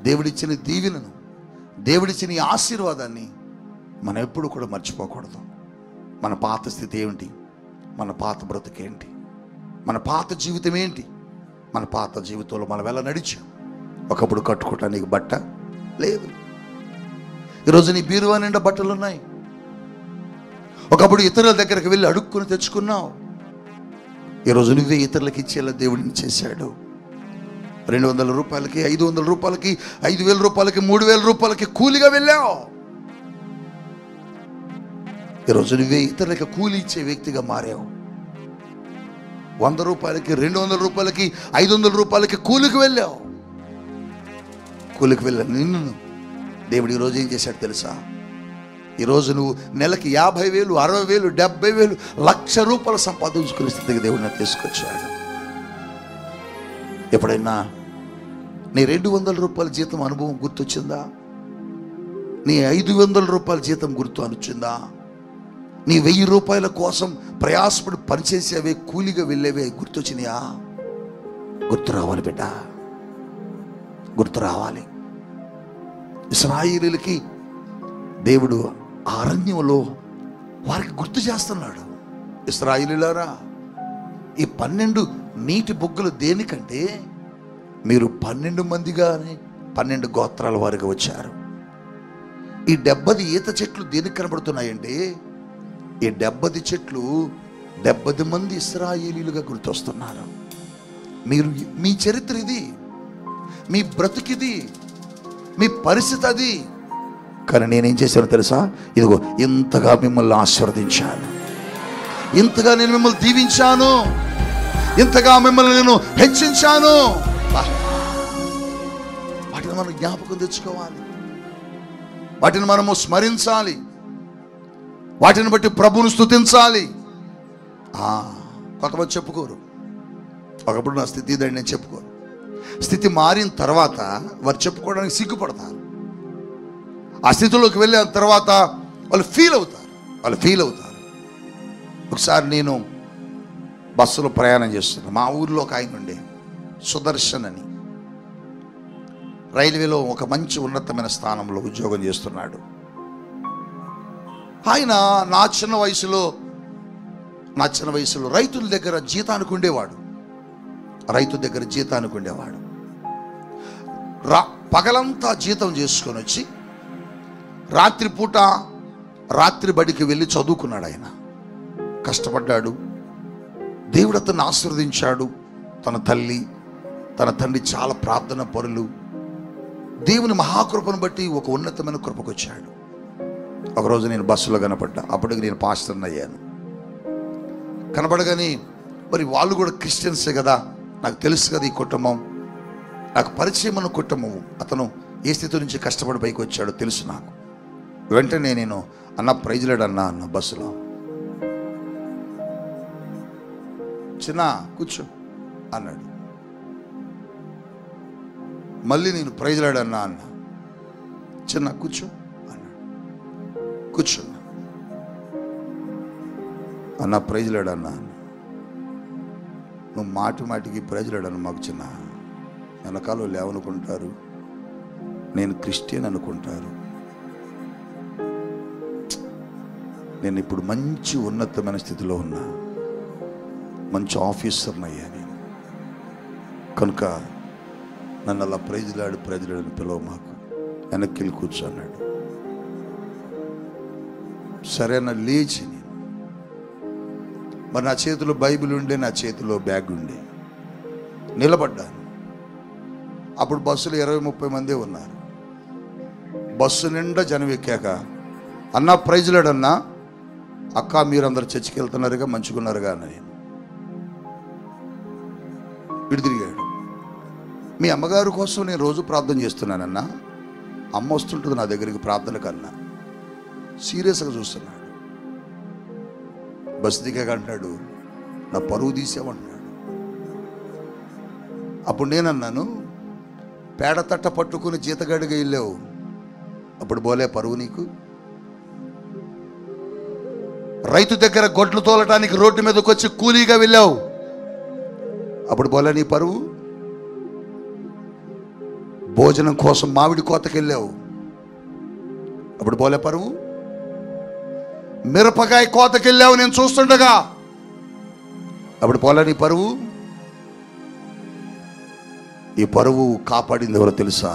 దేవుడిచ్చిన దీవెనను, దేవుడిచ్చిన ఈ ఆశీర్వాదాన్ని మనం ఎప్పుడు కూడా మర్చిపోకూడదు. మన పాత స్థితి ఏమిటి? మన పాత బ్రతుకేంటి? మన పాత జీవితం ఏంటి? మన పాత జీవితంలో మనం ఎలా నడిచాం? ఒకప్పుడు కట్టుకోవటానికి బట్ట లేదు, ఈరోజు నీ బీరువా నిండా బట్టలు ఉన్నాయి. ఒకప్పుడు ఇతరుల దగ్గరికి వెళ్ళి అడుక్కుని తెచ్చుకున్నావు, ఈరోజు నువ్వే ఇతరులకు ఇచ్చేలా దేవుడిని చేశాడు. 200 రూపాయలకి, 500 రూపాయలకి, 5,000 రూపాయలకి, 3,000 రూపాయలకి కూలిగా వెళ్ళావు. ఈరోజు నువ్వే ఇతరులకి కూలి ఇచ్చే వ్యక్తిగా మారావు. 100 రూపాయలకి, 200 రూపాయలకి, 500 రూపాయలకి కూలికి వెళ్ళావు. కూలికి వెళ్ళాను నిన్ను దేవుడు ఈరోజు ఏం చేశాడు తెలుసా? ఈరోజు నువ్వు నెలకి 50,000, 60,000, 70,000, 1,00,000 రూపాయలు సంపాదించుకునే స్థితికి దేవుడిని తీసుకొచ్చాడు. ఎప్పుడైనా నీ 200 రూపాయల జీతం అనుభవం గుర్తొచ్చిందా? నీ 500 రూపాయల జీతం గుర్తు వచ్చిందా? నీ 1000 రూపాయల కోసం ప్రయాసపడి పనిచేసేవే, కూలిగా వెళ్ళేవే గుర్తొచ్చినాయా? గుర్తు రావాలి బిడ్డ, గుర్తు రావాలి. ఇశ్రాయేలీయులకి దేవుడు అరణ్యంలో వారికి గుర్తు చేస్తున్నాడు. ఇశ్రాయేలీయులారా, ఈ 12 నీటి బుగ్గలు దేనికంటే మీరు 12 మందిగానే 12 గోత్రాల వారికి వచ్చారు. ఈ 70 ఈత చెట్లు దేనికి కనబడుతున్నాయంటే ఈ 70 చెట్లు 70 మంది ఇశ్రాయేలీయులుగా గుర్తొస్తున్నారు. మీరు, మీ చరిత్ర ఇది, మీ బ్రతుకిది, మీ పరిస్థితి అది. కానీ నేనేం చేశానో తెలుసా? ఇదిగో ఇంతగా మిమ్మల్ని ఆశీర్వదించాను, ఇంతగా నేను మిమ్మల్ని దీవించాను, ఇంతగా మిమ్మల్ని నేను హెచ్చించాను. వాటిని మనం జ్ఞాపకం తెచ్చుకోవాలి, వాటిని మనము స్మరించాలి, వాటిని బట్టి ప్రభువును స్తుతించాలి. కొంతమంది చెప్పుకోరు, ఒకప్పుడు నా స్థితి ఇదని నేను చెప్పుకోరు. స్థితి మారిన తర్వాత వారు చెప్పుకోవడానికి సిగ్గుపడతారు. ఆ స్థితిలోకి వెళ్ళిన తర్వాత వాళ్ళు ఫీల్ అవుతారు. ఒకసారి నేను బస్సులో ప్రయాణం చేస్తున్నాను. మా ఊరిలో ఒక ఆయన ఉండే, సుదర్శన్ అని, రైల్వేలో ఒక మంచి ఉన్నతమైన స్థానంలో ఉద్యోగం చేస్తున్నాడు. ఆయన నా చిన్న వయసులో రైతుల దగ్గర జీతానికి ఉండేవాడు. పగలంతా జీతం చేసుకొని వచ్చి రాత్రిపూట రాత్రి బడికి వెళ్ళి చదువుకున్నాడు. ఆయన కష్టపడ్డాడు. దేవుడు అతన్ని ఆశీర్వదించాడు. తన తల్లి తన తండ్రి చాలా ప్రార్థన పరులు. దేవుని మహాకృపను బట్టి ఒక ఉన్నతమైన కృపకు వచ్చాడు. ఒకరోజు నేను బస్సులో కనపడ్డా. అప్పటికి నేను పాస్టర్ని అయ్యాను. కనపడగానే మరి వాళ్ళు కూడా క్రిస్టియన్సే కదా, నాకు తెలుసు కదా, ఈ కుటుంబం నాకు పరిచయం ఉన్న కుటుంబం. అతను ఏ స్థితి నుంచి కష్టపడి పైకి వచ్చాడో తెలుసు నాకు. వెంటనే నేను అన్న ప్రైజ్లాడు అన్న బస్సులో, చిన్న కూర్చో అన్నాడు. మళ్ళీ నేను ప్రైజ్లాడు అన్న చిన్న కూర్చో అన్నాడు. కూర్చున్నా. అన్న ప్రైజ్లాడు అన్న, నువ్వు మాటికి ప్రైజ్లాడు అన్న, మాకు చిన్న వెనకాల లేవనుకుంటారు, నేను క్రిస్టియన్ అనుకుంటారు. నేను ఇప్పుడు మంచి ఉన్నతమైన స్థితిలో ఉన్నా, మంచి ఆఫీసర్ని అయ్యా నేను, కనుక నన్ను అలా ప్రైజ్లాడు అని పిలవ, మాకు వెనక్కి వెళ్ళి కూర్చో అన్నాడు. సరే అన్న, లేచి నేను మరి నా చేతిలో బైబిల్ ఉండే, నా చేతిలో బ్యాగ్ ఉండే నిలబడ్డాను. అప్పుడు బస్సులో 20-30 మందే ఉన్నారు. బస్సు నిండా జనం ఎక్కాక, అన్న ప్రైజ్లాడు అన్నా, అక్క మీరందరూ చర్చికి వెళ్తున్నారుగా, మంచుకున్నారుగా అన్న. నేను ఇటు తిరిగాడు. మీ అమ్మగారు కోసం నేను రోజు ప్రార్థన చేస్తున్నానన్నా, అమ్మ వస్తుంటుంది నా దగ్గరికి ప్రార్థన కన్నా. సీరియస్గా చూస్తున్నాడు. బస్సు దిగాక అంటాడు, నా పరువు తీసామంటున్నాడు. అప్పుడు నేనన్నాను, పేడ తట్ట పట్టుకుని జీతగాడిగా వెళ్ళావు, అప్పుడు బోలే పరువు నీకు? రైతు దగ్గర గొడ్లు తోలటానికి రోడ్డు మీదకి వచ్చి కూలీగా వెళ్ళావు, అప్పుడు బోలే నీ పరువు? భోజనం కోసం మామిడి కోతకి వెళ్ళావు, అప్పుడు బోలే పరువు? మిరపకాయ కోతకి వెళ్ళావు నేను చూస్తుండగా, అప్పుడు పోలే నీ పరువు? ఈ పరువు కాపాడింది ఎవరో తెలుసా?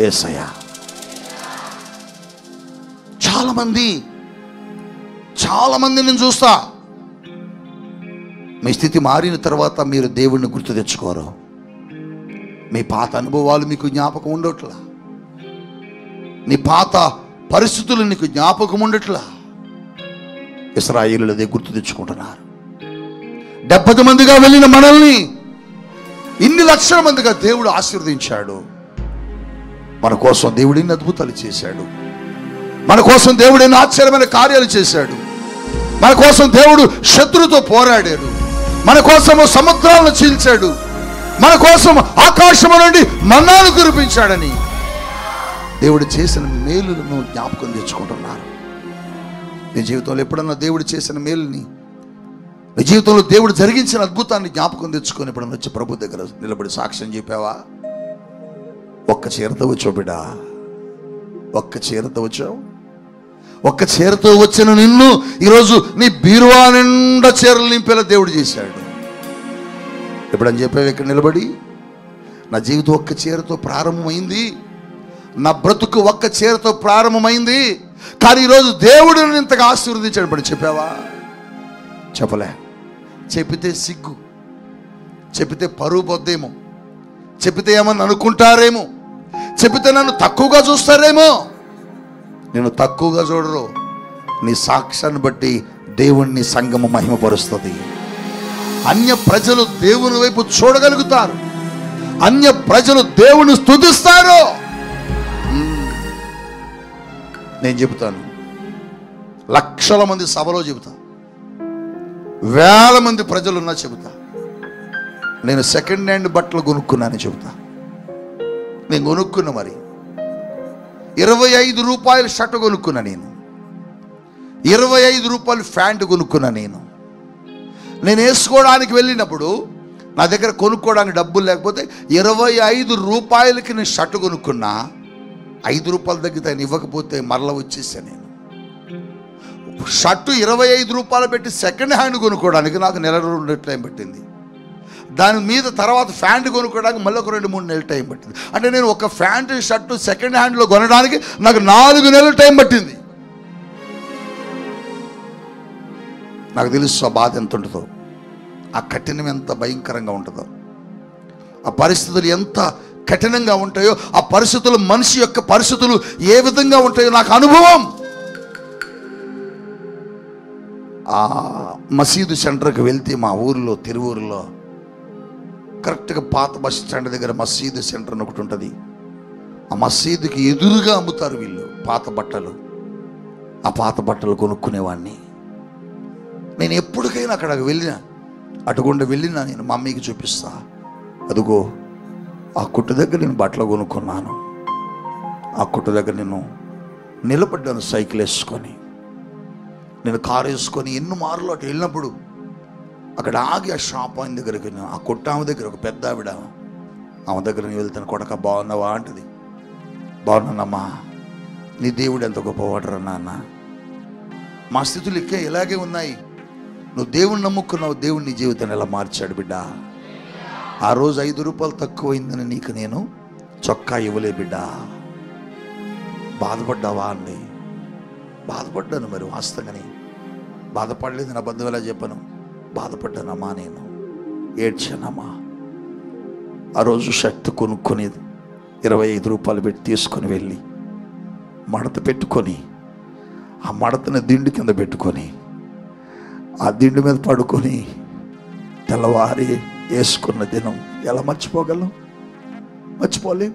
యేసయ్య. చాలా మంది నేను చూస్తా, మీ స్థితి మారిన తర్వాత మీరు దేవుణ్ణి గుర్తు తెచ్చుకోరు. మీ పాత అనుభవాలు మీకు జ్ఞాపకం ఉండట్లా, నీ పాత పరిస్థితులు నీకు జ్ఞాపకం ఉండట్లా. ఇశ్రాయేలులదే గుర్తు తెచ్చుకుంటున్నారు. 70 మందిగా వెళ్ళిన మనల్ని ఇన్ని లక్షల మందిగా దేవుడు ఆశీర్వదించాడు. మన కోసం దేవుడు ఎన్ని అద్భుతాలు చేశాడు. మన కోసం దేవుడు ఎన్ని ఆశ్చర్యమైన కార్యాలు చేశాడు. మన కోసం దేవుడు శత్రుతో పోరాడాడు. మన కోసము సముద్రాలను చీల్చాడు. మన కోసం ఆకాశము నుండి మన్నాను కురిపించాడని దేవుడు చేసిన మేలులను జ్ఞాపకం తెచ్చుకుంటున్నారు. నీ జీవితంలో ఎప్పుడన్నా దేవుడు చేసిన మేలుని, నీ జీవితంలో దేవుడు జరిగించిన అద్భుతాన్ని జ్ఞాపకం తెచ్చుకొని ఎప్పుడన్నా వచ్చి ప్రభు దగ్గర నిలబడి సాక్ష్యం చెప్పావా? ఒక్క చేరతో చూపిడా, ఒక్క చీరతో వచ్చావు. ఒక్క చీరతో వచ్చిన నిన్ను ఈరోజు నీ బీరువా నిండా చీరలు నింపేలా దేవుడు చేశాడు. ఎప్పుడని చెప్పావు ఇక్కడ నిలబడి, నా జీవితం ఒక్క చీరతో ప్రారంభమైంది, నా బ్రతుకు ఒక్క చీరతో ప్రారంభమైంది, కానీ ఈరోజు దేవుడు నన్ను ఇంతగా ఆశీర్వదించాడు పడి చెప్పావా? చెప్పలే. చెప్పితే సిగ్గు, చెప్పితే పరువు పొద్దేమో, చెప్పితే ఏమని అనుకుంటారేమో, చెప్పితే నన్ను తక్కువగా చూస్తారేమో. నేను తక్కువగా చూడరు. నీ సాక్ష్యాన్ని బట్టి దేవుణ్ణి సంఘము మహిమపరుస్తుంది. అన్య ప్రజలు దేవుని వైపు చూడగలుగుతారు, అన్య ప్రజలు దేవుని స్తుతిస్తారు. నేను చెబుతాను, లక్షల మంది సభలో చెబుతా, వేల మంది ప్రజలున్నా చెబుతా, నేను సెకండ్ హ్యాండ్ బట్టలు కొనుక్కున్నానని చెబుతా. నేను కొనుక్కున్నా, మరి 25 రూపాయల షర్ట్ కొనుక్కున్నా, నేను 25 రూపాయలు ప్యాంటు కొనుక్కున్నా. నేను వేసుకోవడానికి వెళ్ళినప్పుడు నా దగ్గర కొనుక్కోవడానికి డబ్బులు లేకపోతే 25 రూపాయలకి నేను షర్ట్ కొనుక్కున్నా. 5 రూపాయలు తగ్గితే ఆయన ఇవ్వకపోతే మరలా వచ్చేసా. నేను షర్టు 25 రూపాయలు పెట్టి సెకండ్ హ్యాండ్ కొనుక్కోవడానికి నాకు నెల 2 టైం పట్టింది. దాని మీద తర్వాత ప్యాంటు కొనుక్కోవడానికి మళ్ళీ ఒక 2-3 నెలలు టైం పట్టింది. అంటే నేను ఒక ప్యాంటు షర్టు సెకండ్ హ్యాండ్లో కొనడానికి నాకు 4 నెలలు టైం పట్టింది. నాకు తెలుసు ఆ బాధ ఎంత ఉంటుందో, ఆ కఠినం ఎంత భయంకరంగా ఉంటుందో, ఆ పరిస్థితులు ఎంత కఠినంగా ఉంటాయో, ఆ పరిస్థితులు మనిషి యొక్క పరిస్థితులు ఏ విధంగా ఉంటాయో నాకు అనుభవం. ఆ మసీదు సెంటర్కి వెళ్తే మా ఊరిలో, తిరువూరులో కరెక్ట్గా పాత బస్ స్టాండ్ దగ్గర మసీదు సెంటర్ అని ఒకటి ఉంటుంది. ఆ మసీదుకి ఎదురుగా అమ్ముతారు వీళ్ళు పాత బట్టలు. ఆ పాత బట్టలు కొనుక్కునేవాడిని నేను. ఎప్పటికైనా అక్కడికి వెళ్ళినా, అటుగుండా వెళ్ళినా నేను మా అమ్మకి చూపిస్తా, అదిగో ఆ కొట్టు దగ్గర నేను బట్టలు కొనుక్కున్నాను, ఆ కొట్టు దగ్గర నేను నిలబడ్డాను సైకిల్ వేసుకొని, నేను కారు వేసుకొని. ఎన్నో మార్లు అటు వెళ్ళినప్పుడు అక్కడ ఆగి ఆ షాప్ ఆయన దగ్గరికి, ఆ కొట్టు ఆమె దగ్గర ఒక పెద్ద ఆవిడ, ఆమె దగ్గర నేను వెళ్తాను. కొడక బాగున్నావా అంటది. బాగున్నానమ్మా, నీ దేవుడు ఎంత గొప్పవాడరా నాన్న. మా స్థితులు ఇకే ఇలాగే ఉన్నాయి. నువ్వు దేవుణ్ణి నమ్ముకున్నావు, దేవుడు నీ జీవితాన్ని ఎలా మార్చాడు బిడ్డ. ఆ రోజు 5 రూపాయలు తక్కువైందని నీకు నేను చొక్కా ఇవ్వలే బిడ్డ. బాధపడ్డావా అండి? బాధపడ్డాను, మరి వాస్తవంగానే బాధపడలేదు. నా అబద్ధం ఎలా చెప్పను? బాధపడ్డానమ్మా, నేను ఏడ్చానమ్మా. ఆ రోజు షర్ట్ కొనుక్కొని 25 రూపాయలు పెట్టి తీసుకొని వెళ్ళి మడత పెట్టుకొని, ఆ మడతని దిండు కింద పెట్టుకొని, ఆ దిండు మీద పడుకొని తెల్లవారి వేసుకున్న దినం ఎలా మర్చిపోగలను? మర్చిపోలేం.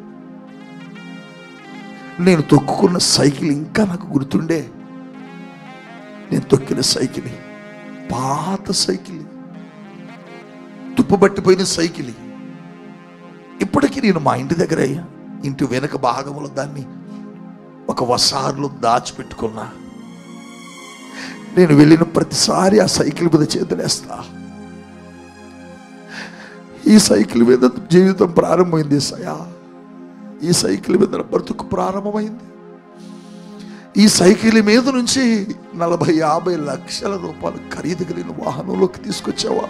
నేను తొక్కుకున్న సైకిల్ ఇంకా నాకు గుర్తుండే. నేను తొక్కిన సైకిల్ పాత సైకిల్, తుప్పుబట్టిపోయిన సైకిల్. ఇప్పటికీ నేను మా ఇంటి దగ్గర, ఇంటి వెనక భాగంలో దాన్ని ఒక వసారులో దాచిపెట్టుకున్నా. నేను వెళ్ళిన ప్రతిసారి ఆ సైకిల్ మీద చేతులేస్తా. ఈ సైకిల్ మీద జీవితం ప్రారంభమైంది సయా. ఈ సైకిల్ మీద బ్రతుకు ప్రారంభమైంది. ఈ సైకిల్ మీద నుంచి 40-50 లక్షల రూపాయలు ఖరీదు కలిగిన వాహనంలోకి తీసుకొచ్చావా?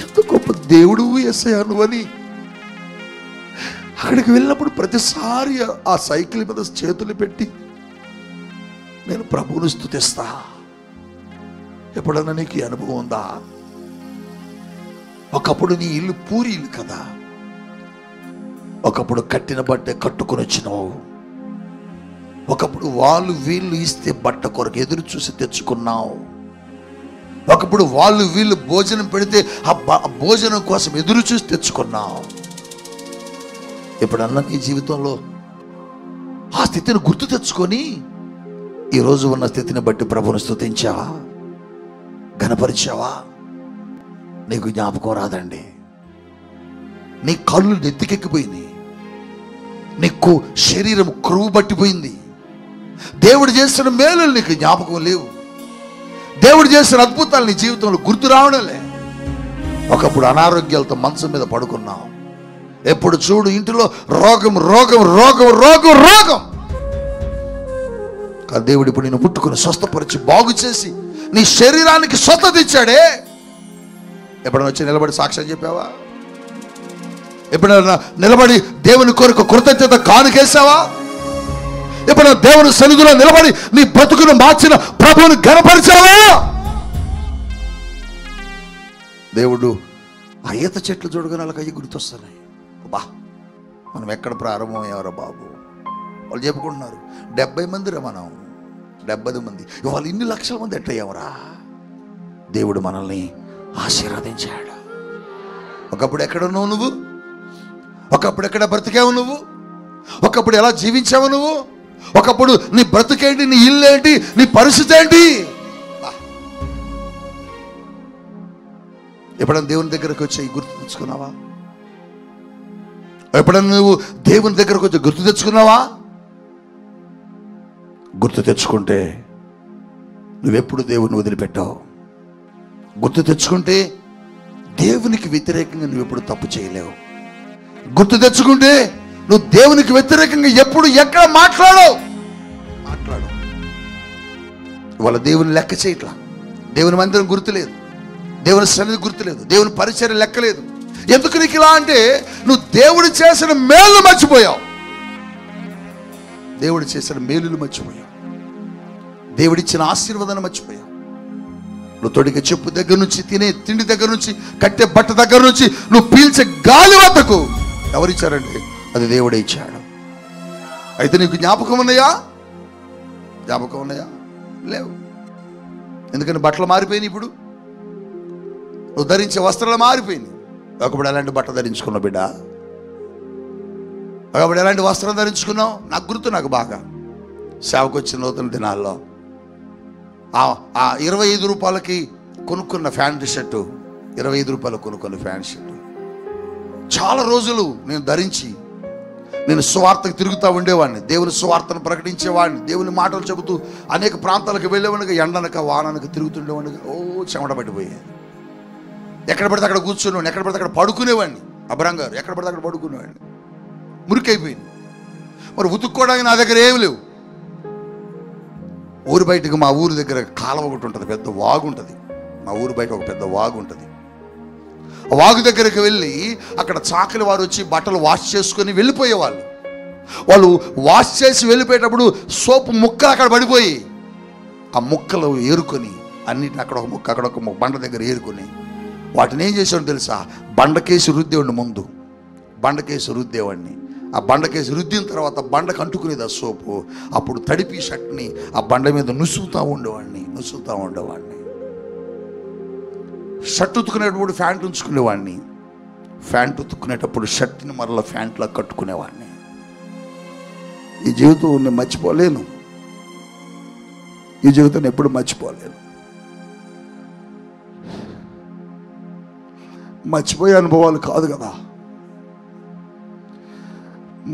ఎంత గొప్ప దేవుడు యేసయ్యా నువ్వని. అక్కడికి వెళ్ళినప్పుడు ప్రతిసారి ఆ సైకిల్ మీద చేతులు పెట్టి నేను ప్రభువుని స్తుతిస్తా. ఎప్పుడన్నా నీకు అనుభవం ఉందా? ఒకప్పుడు నీ ఇల్లు పూరి ఇల్లు కదా, ఒకప్పుడు కట్టిన బట్టే కట్టుకొని వచ్చినావు, ఒకప్పుడు వాళ్ళు వీళ్ళు ఇస్తే బట్ట కొరకు ఎదురు చూసి తెచ్చుకున్నావు, ఒకప్పుడు వాళ్ళు వీళ్ళు భోజనం పెడితే ఆ భోజనం కోసం ఎదురు చూసి తెచ్చుకున్నావు. ఎప్పుడన్నా నీ జీవితంలో ఆ స్థితిని గుర్తు తెచ్చుకొని ఈరోజు ఉన్న స్థితిని బట్టి ప్రభువుని స్తుతించావా? ఘనపరిచావా? నీకు జ్ఞాపకం రాదండి. నీ కళ్ళు నెత్తికెక్కిపోయింది, నీకు శరీరం క్రొవ్వు పట్టిపోయింది. దేవుడు చేసిన మేలులు నీకు జ్ఞాపకం లేవు. దేవుడు చేసిన అద్భుతాలు నీ జీవితంలో గుర్తు రావడంలే. ఒకప్పుడు అనారోగ్యాలతో మంచం మీద పడుకున్నావు, ఎప్పుడు చూడు ఇంటిలో రోగం రోగం రోగం రోగం రోగం. దేవుడు ఇప్పుడు నిన్ను ముట్టుకుని స్వస్థపరిచి బాగు చేసి నీ శరీరానికి స్వస్థత ఇచ్చాడే. ఎప్పుడైనా వచ్చి నిలబడి సాక్ష్యం చెప్పావా? ఎప్పుడైనా నిలబడి దేవుని కొరకు కృతజ్ఞత కానుకేసావా? ఎప్పుడైనా దేవుని సన్నిధిలో నిలబడి నీ బ్రతుకును మార్చిన ప్రభువుని ఘనపరిచావా? దేవుడు ఆ ఈత చెట్లు చూడగానే వాళ్ళకి అయ్యి గుర్తొస్తున్నాయి. బా, మనం ఎక్కడ ప్రారంభమయ్యావరా బాబు. వాళ్ళు చెప్పుకుంటున్నారు 70 మందిరా, మనం 70 మంది, ఇవాళ ఇన్ని లక్షల మంది ఎట్టయ్యావరా. దేవుడు మనల్ని ఆశీర్వదించాడు. ఒకప్పుడు ఎక్కడున్నావు నువ్వు? ఒకప్పుడు ఎక్కడ బ్రతికావు నువ్వు? ఒకప్పుడు ఎలా జీవించావు నువ్వు? ఒకప్పుడు నీ బ్రతుకేంటి, నీ ఇల్లు ఏంటి, నీ పరిస్థితి ఏంటి? ఎప్పుడైనా దేవుని దగ్గరకు వచ్చి గుర్తు తెచ్చుకున్నావా? ఎప్పుడైనా నువ్వు దేవుని దగ్గరకు వచ్చి గుర్తు తెచ్చుకున్నావా? గుర్తు తెచ్చుకుంటే నువ్వెప్పుడు దేవుని వదిలిపెట్టావు. గుర్తు తెచ్చుకుంటే దేవునికి వ్యతిరేకంగా నువ్వు ఎప్పుడు తప్పు చేయలేవు. గుర్తు తెచ్చుకుంటే నువ్వు దేవునికి వ్యతిరేకంగా ఎప్పుడు ఎక్కడ మాట్లాడు. ఇవాళ దేవుని లెక్క చేయట్లా. దేవుని మందిరం గుర్తులేదు, దేవుని సన్నిధి గుర్తులేదు, దేవుని పరిచర్య లెక్కలేదు. ఎందుకు నీకు ఇలా అంటే నువ్వు దేవుడు చేసిన మేలు మర్చిపోయావు. దేవుడు చేసిన మేలులు మర్చిపోయావు. దేవుడిచ్చిన ఆశీర్వాదాన్ని మర్చిపోయావు. నువ్వు తొడిగే చెప్పు దగ్గర నుంచి, తినే తిండి దగ్గర నుంచి, కట్టే బట్ట దగ్గర నుంచి, నువ్వు పీల్చే గాలి వద్దకు ఎవరిచ్చారండి? అది దేవుడే ఇచ్చాడు. అయితే నీకు జ్ఞాపకం ఉన్నాయా? జ్ఞాపకం ఉన్నాయా? లేవు. ఎందుకని బట్టలు మారిపోయినాయి. ఇప్పుడు నువ్వు ధరించే వస్త్రాలు మారిపోయినాయి. ఒకప్పుడు ఎలాంటి బట్ట ధరించుకున్నావు బిడ్డ? ఒకప్పుడు ఎలాంటి వస్త్రం ధరించుకున్నావు? నాకు గుర్తు, నాకు బాగా సేవకు వచ్చిన నూతన దినాల్లో ఆ 25 రూపాయలకి కొనుక్కున్న ప్యాంట్ షర్టు, 25 రూపాయలు కొనుక్కున్న ప్యాంట్ షర్టు చాలా రోజులు నేను ధరించి నేను సువార్తకు తిరుగుతూ ఉండేవాడిని. దేవుని సువార్తను ప్రకటించేవాడిని. దేవుని మాటలు చెబుతూ అనేక ప్రాంతాలకు వెళ్ళేవాడిగా, ఎండనక వాననక తిరుగుతుండేవాడిగా. చెమట పట్టిపోయాయి. ఎక్కడ పడితే అక్కడ కూర్చునేవాడిని, ఎక్కడ పడితే అక్కడ పడుకునేవాడిని. అబ్రాం గారు ఎక్కడ పడితే అక్కడ పడుకునేవాడిని. మురికైపోయింది. మరి ఉతుక్కోవడానికి నా దగ్గర ఏమి లేవు. ఊరు బయటకు, మా ఊరు దగ్గర కాలువ ఒకటి ఉంటుంది, పెద్ద వాగు ఉంటుంది. మా ఊరు బయట ఒక పెద్ద వాగు ఉంటుంది. ఆ వాగు దగ్గరికి వెళ్ళి అక్కడ చాకలి వారు వచ్చి బట్టలు వాష్ చేసుకొని వెళ్ళిపోయేవాళ్ళు. వాళ్ళు వాష్ చేసి వెళ్ళిపోయేటప్పుడు సోపు ముక్కలు అక్కడ పడిపోయి ఆ ముక్కలు ఏరుకొని అన్నిటిని అక్కడ ఒక ముక్క, అక్కడ ఒక ముక్క బండ దగ్గర ఏరుకొని వాటిని ఏం చేసేవాడిని తెలుసా? బండకేసి రుద్దేవాడిని. ముందు బండకేసి రుద్దేవాడిని. ఆ బండకేసి రుద్దిన తర్వాత బండకు అంటుకునేది ఆ సోపు. అప్పుడు తడిపి షర్ట్ని ఆ బండ మీద నుసుగుతూ ఉండేవాడిని. షర్ట్ ఉతుకునేటప్పుడు ప్యాంట్ ఉంచుకునేవాడిని. ప్యాంట్ ఉతుక్కునేటప్పుడు షర్ట్ని మరలా ప్యాంట్లా కట్టుకునేవాడిని. ఈ జీవితం నేను మర్చిపోలేను. ఈ జీవితం ఎప్పుడు మర్చిపోలేను. మర్చిపోయే అనుభవాలు కాదు కదా,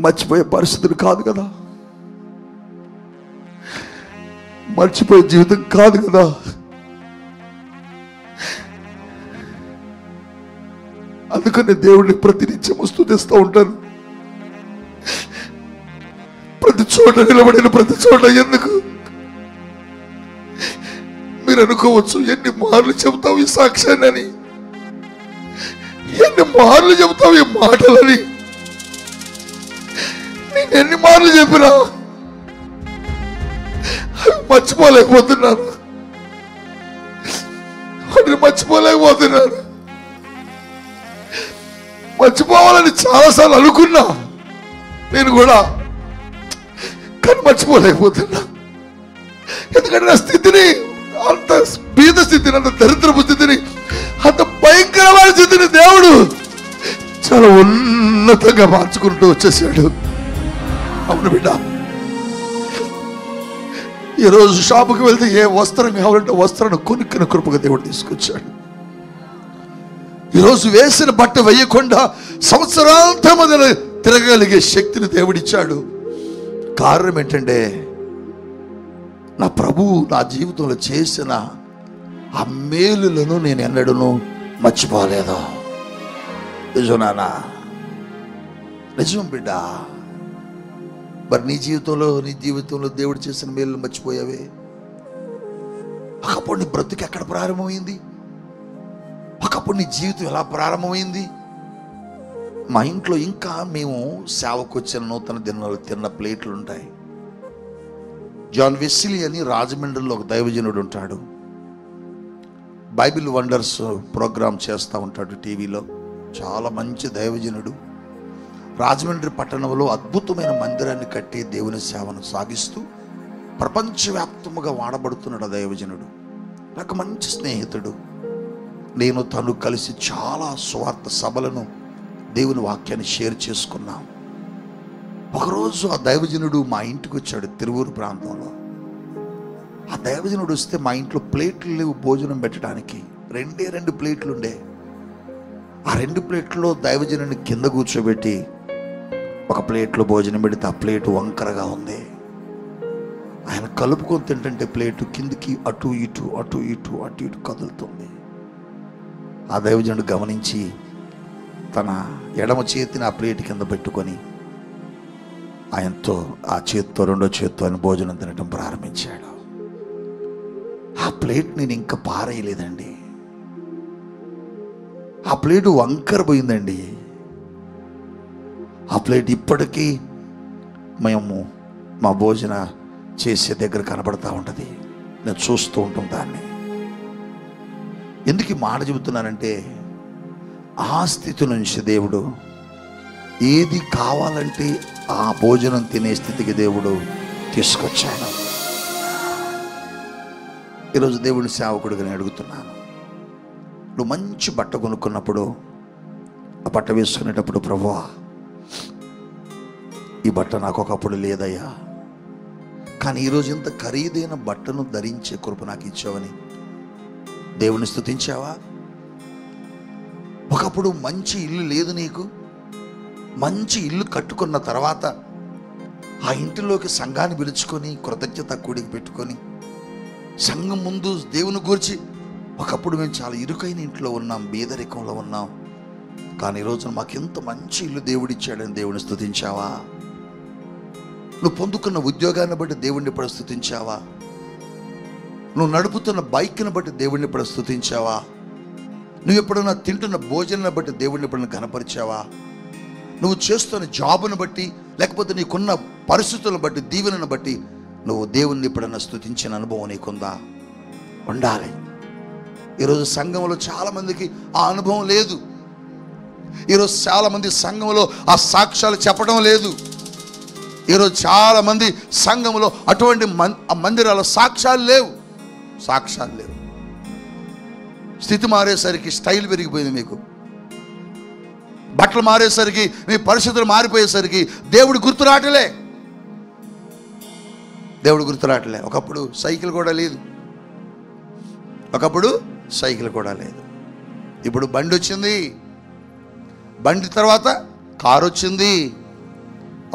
మర్చిపోయే పరిస్థితులు కాదు కదా, మర్చిపోయే జీవితం కాదు కదా. అందుకని దేవుడిని ప్రతినిత్యం స్తుతిస్తూ ఉంటాను. ప్రతి చోట నిలబడిన ప్రతి చోట. ఎందుకు మీరు అనుకోవచ్చు, ఎన్ని మార్లు చెబుతావు ఈ సాక్ష్యాన్ని అని, ఎన్ని మార్లు చెబుతావు ఈ మాటలని. నేను ఎన్ని మార్లు చెప్పినా మర్చిపోలేకపోతున్నాను. మర్చిపోవాలని చాలాసార్లు అనుకున్నా నేను కూడా, కానీ మర్చిపోలేకపోతున్నా. ఎందుకంటే నా స్థితిని, అంత బీద స్థితిని, అంత దరిద్రపు స్థితిని, అంత భయంకరమైన స్థితిని దేవుడు చాలా ఉన్నతంగా మార్చుకుంటూ వచ్చేసాడు. అవును బిడ్డ, ఈరోజు షాపుకి వెళ్తే ఏ వస్త్రం కావాలంటే వస్త్రాన్ని కొనుక్కున్న కృపగా దేవుడు తీసుకొచ్చాడు. ఈరోజు వేసిన బట్ట వేయకుండా సంవత్సరాంతా మొదలు తిరగలిగే శక్తిని దేవుడిచ్చాడు. కారణం ఏంటంటే నా ప్రభువు నా జీవితంలో చేసిన ఆ మేలులను నేను ఎన్నడూ మర్చిపోలేదు. నిజనానా నిజం బిడ్డ. మరి నీ జీవితంలో దేవుడు చేసిన మేలు మర్చిపోయావే. ఒకప్పుడు నీ బ్రతుకు ఎక్కడ ప్రారంభమైంది? ఒకప్పుడు నీ జీవితం ఎలా ప్రారంభమైంది? మా ఇంట్లో ఇంకా మేము సేవకు వచ్చిన నూతన దినాలు తిన్న ప్లేట్లు ఉంటాయి. జాన్ వెస్లీ అని రాజమండ్రిలో ఒక దైవజనుడు ఉంటాడు. బైబిల్ వండర్స్ ప్రోగ్రాం చేస్తూ ఉంటాడు టీవీలో. చాలా మంచి దైవజనుడు. రాజమండ్రి పట్టణంలో అద్భుతమైన మందిరాన్ని కట్టి దేవుని సేవను సాగిస్తూ ప్రపంచవ్యాప్తంగా వాడబడుతున్నాడు ఆ దైవజనుడు. నాకు మంచి స్నేహితుడు. నేను తను కలిసి చాలా సువార్త సభలను దేవుని వాక్యాన్ని షేర్ చేసుకున్నాం. ఒకరోజు ఆ దైవజనుడు మా ఇంటికి వచ్చాడు తిరువూరు ప్రాంతంలో. ఆ దైవజనుడు వస్తే మా ఇంట్లో ప్లేట్లు లేవు భోజనం పెట్టడానికి. 2 ప్లేట్లు ఉండే. ఆ 2 ప్లేట్లో దైవజనుడిని కింద కూర్చోబెట్టి ఒక ప్లేట్లో భోజనం పెడితే ఆ ప్లేటు వంకరగా ఉంది. ఆయన కలుపుకొని తింటుంటే ప్లేటు కిందికి అటు ఇటు కదులుతుంది. ఆ దైవజనుడు గమనించి తన ఎడమ చేతిని ఆ ప్లేట్ కింద పెట్టుకొని ఆయనతో ఆ చేత్తో 2వ చేత్తో ఆయన భోజనం తినడం ప్రారంభించాడు. ఆ ప్లేట్ నేను ఇంకా పారేయలేదండి. ఆ ప్లేటు వంకర పోయిందండి. ఆ ప్లేట్ ఇప్పటికీ మేము మా భోజన చేసే దగ్గర కనబడతా ఉంటుంది. నేను చూస్తూ ఉంటాం దాన్ని. ఎందుకు ఈ మాట చెబుతున్నానంటే, ఆ స్థితి నుంచి దేవుడు ఏది కావాలంటే ఆ భోజనం తినే స్థితికి దేవుడు తీసుకొచ్చాడు. ఈరోజు దేవుని సేవకుడిగా నేను అడుగుతున్నాను, నువ్వు మంచి బట్ట కొనుక్కున్నప్పుడు ఆ బట్ట వేసుకునేటప్పుడు, ప్రభువా ఈ బట్ట నాకు ఒకప్పుడు లేదయ్యా, కానీ ఈరోజు ఇంత ఖరీదైన బట్టను ధరించే కృప నాకు ఇచ్చావని దేవుని స్తుతించావా? ఒకప్పుడు మంచి ఇల్లు లేదు నీకు. మంచి ఇల్లు కట్టుకున్న తర్వాత ఆ ఇంటిలోకి సంఘాన్ని పిలుచుకొని కృతజ్ఞత కూడికి పెట్టుకొని సంఘం ముందు దేవుని గూర్చి, ఒకప్పుడు మేము చాలా ఇరుకైన ఇంట్లో ఉన్నాం, బీదరికంలో ఉన్నాం, కానీ ఈరోజు మాకెంత మంచి ఇల్లు దేవుడిచ్చాడని దేవుని స్తుతించావా? నువ్వు పొందుకున్న ఉద్యోగాన్ని బట్టి దేవుణ్ణి ఇప్పుడు స్తుతించావా? నువ్వు నడుపుతున్న బైక్ని బట్టి దేవుణ్ణి ఇప్పుడు స్తుతించావా? నువ్వు ఎప్పుడైనా తింటున్న భోజనాన్ని బట్టి దేవుణ్ణి ఎప్పుడైనా కనపరిచావా? నువ్వు చేస్తున్న జాబును బట్టి, లేకపోతే నీకున్న పరిస్థితులను బట్టి, దీవెనను బట్టి నువ్వు దేవుణ్ణి ఎప్పుడైనా స్తుతించిన అనుభవం నీకుందా? ఉండాలి. ఈరోజు సంఘంలో చాలామందికి ఆ అనుభవం లేదు. ఈరోజు చాలామంది సంఘంలో ఆ సాక్ష్యాలు చెప్పడం లేదు. ఈరోజు చాలామంది సంఘంలో అటువంటి మందిరాల సాక్ష్యాలు లేవు. స్థితి మారేసరికి స్టైల్ పెరిగిపోయింది. మీకు బట్టలు మారేసరికి, మీ పరిస్థితులు మారిపోయేసరికి దేవుడు గుర్తురాటలే. ఒకప్పుడు సైకిల్ కూడా లేదు. ఇప్పుడు బండి వచ్చింది. బండి తర్వాత కారు వచ్చింది.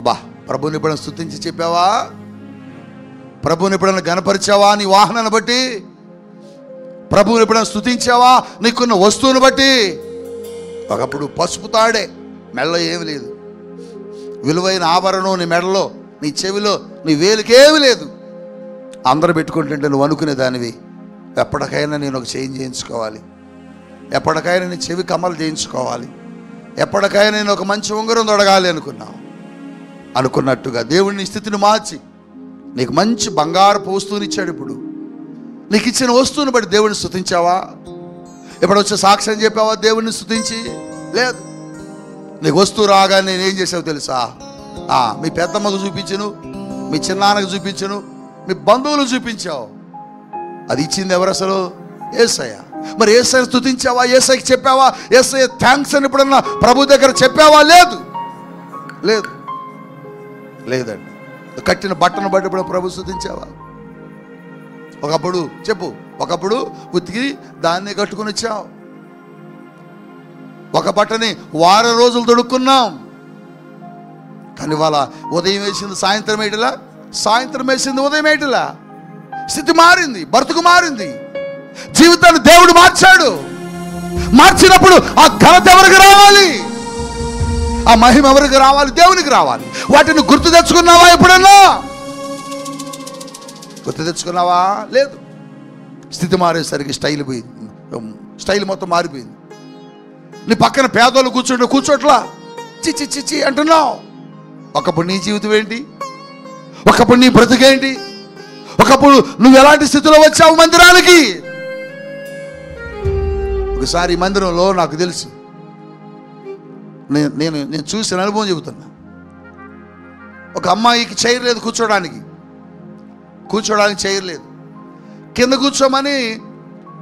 అబ్బా, ప్రభుని ఎప్పుడైనా స్తుతించి చెప్పావా? ప్రభుని ఎప్పుడైనా గణపరిచావా? నీ వాహనాన్ని బట్టి ప్రభువుని ఎప్పుడైనా స్తుతించావా? నీకున్న వస్తువుని బట్టి. ఒకప్పుడు పసుపు తాడే, మెడలో ఏమి లేదు. విలువైన ఆభరణం నీ మెడలో, నీ చెవిలో, నీ వేలికేమి లేదు. అందరూ పెట్టుకుంటుంటే నువ్వు అనుకునే దానివి, ఎప్పటికైనా నేను ఒక చేంజ్ చేయించుకోవాలి, ఎప్పటికైనా నేను చెవి కమ్మలు చేయించుకోవాలి, ఎప్పటికైనా నేను ఒక మంచి ఉంగరం తొడగాలి అనుకున్నట్టుగా దేవుడిని స్థితిని మార్చి నీకు మంచి బంగారపు వస్తువునిచ్చాడు. ఇప్పుడు నీకు ఇచ్చిన వస్తువుని బట్టి దేవుడిని స్తుతించావా? ఎప్పుడు వచ్చే సాక్ష్యం చెప్పావా దేవుడిని స్తుతించి? లేదు. నీకు వస్తువు రాగానే నేనేం చేసావు తెలుసా? మీ పెద్దమ్మకు చూపించను, మీ చిన్నాన్నకు చూపించను, మీ బంధువులకు చూపించావు. అది ఇచ్చింది ఎవరు అసలు? యేసయ్య. మరి యేసయ్య స్తుతించావా? యేసయ్యకి చెప్పావా? యేసయ్య థ్యాంక్స్ అని ఎప్పుడన్నా ప్రభు దగ్గర చెప్పావా? లేదండి. కట్టిన బట్టను బట్టి ఇప్పుడు ప్రభు స్తుతించావా? ఒకప్పుడు ఉతికి దాన్ని కట్టుకుని వచ్చావు. ఒక బట్టని వారం రోజులు తొడుక్కున్నాం. కానీ వాళ్ళ ఉదయం వేసింది సాయంత్రం ఏటిలా, సాయంత్రం వేసింది ఉదయం ఏటిలా. స్థితి మారింది, బ్రతుకు మారింది, జీవితాన్ని దేవుడు మార్చాడు. మార్చినప్పుడు ఆ ఘనత ఎవరికి రావాలి? ఆ మహిమ ఎవరికి రావాలి? దేవునికి రావాలి. వాటిని గుర్తు తెచ్చుకున్నావా? ఎప్పుడన్నా గుర్తు తెచ్చుకున్నావా? లేదు. స్థితి మారేసరికి స్టైల్ మొత్తం మారిపోయింది. నీ పక్కన పేదోళ్ళు కూర్చోట్లా చిచ్చి చిచ్చి అంటున్నావు. ఒకప్పుడు నీ జీవితం ఏంటి? ఒకప్పుడు నీ బ్రతుకేంటి? ఒకప్పుడు నువ్వు ఎలాంటి స్థితిలో వచ్చావు మందిరానికి? ఒకసారి ఈ మందిరంలో నాకు తెలుసు, నేను చూసిన అనుభవం చెబుతున్నా. ఒక అమ్మాయికి చైర్ లేదు, కూర్చోడానికి చైర్ లేదు. కింద కూర్చోమని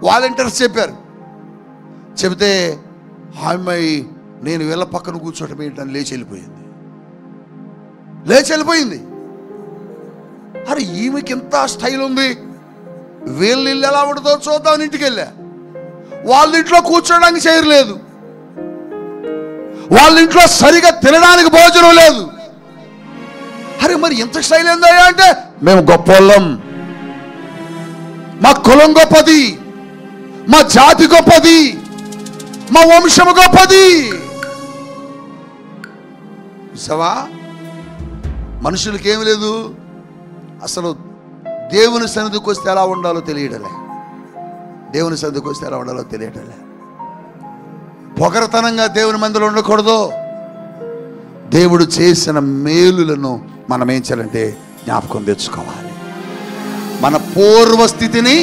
వాలంటీర్స్ చెప్పారు. చెబితే ఆ అమ్మాయి నేను వీళ్ళ పక్కన కూర్చోవటం ఏంటని లేచి వెళ్ళిపోయింది. అరే ఈమెకి ఎంత స్టైల్ ఉంది, వీళ్ళ ఇల్లు ఎలా ఉంటుందో చూద్దామని ఇంటికి వెళ్ళా. వాళ్ళ ఇంట్లో కూర్చోడానికి చైర్ లేదు, వాళ్ళ ఇంట్లో సరిగా తినడానికి భోజనం లేదు. అరే మరి ఎంత స్టైల్ ఏందో అంటే, మేము గొప్పవాళ్ళం, మా కులం గొప్పది, మా జాతి గొప్పది, మా వంశము గొప్పది. చూసావా, మనుషులకి ఏమి లేదు, అసలు దేవుని సన్నిధికి వస్తే ఎలా ఉండాలో తెలియడలే. పొగరతనంగా దేవుని మందిలో ఉండకూడదు. దేవుడు చేసిన మేలులను మనం ఏం చేయాలంటే జ్ఞాపకం తెచ్చుకోవాలి. మన పూర్వస్థితిని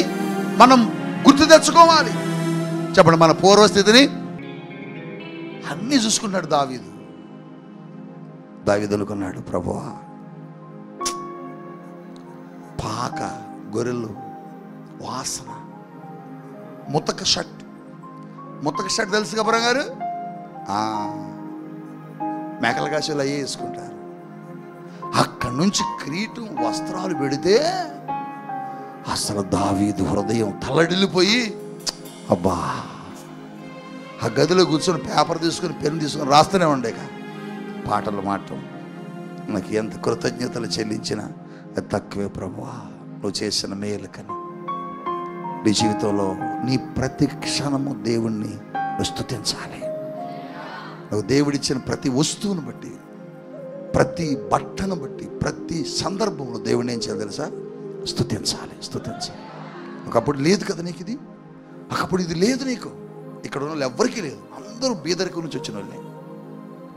మనం గుర్తు తెచ్చుకోవాలి. చెప్పండి, మన పూర్వస్థితిని. అన్నీ చూసుకున్నాడు దావీదు అనుకున్నాడు, ప్రభువా పాక, గొర్రెలు, వాసన, ముతక షర్ట్ తెలుసు కబరం గారు, మేకల కాశీలు అయ్యే వేసుకుంటారు. అక్కడి నుంచి కిరీటం, వస్త్రాలు పెడితే అసలు దావీదు హృదయం తల్లడిల్లిపోయి, అబ్బా ఆ గదిలో కూర్చొని పేపర్ తీసుకుని పెన్ను తీసుకొని రాస్తూనే ఉండేక పాటలు మాటం. నాకు ఎంత కృతజ్ఞతలు చెల్లించినా అది తక్కువే ప్రభువా, నువ్వు చేసిన మేలుకని. నీ జీవితంలో నీ ప్రతి క్షణము దేవుణ్ణి నువ్వు స్తుతించాలి. నువ్వు దేవుడిచ్చిన ప్రతి వస్తువును బట్టి, ప్రతి బట్టను బట్టి, ప్రతి సందర్భంలో దేవుడిని ఏం చేయాలి తెలుసా? స్తుతించాలి. ఒకప్పుడు లేదు కదా నీకు ఇది, ఒకప్పుడు ఇది లేదు నీకు. ఇక్కడ ఉన్న వాళ్ళు ఎవ్వరికీ లేదు, అందరూ బీదరికం నుంచి వచ్చిన వాళ్ళే.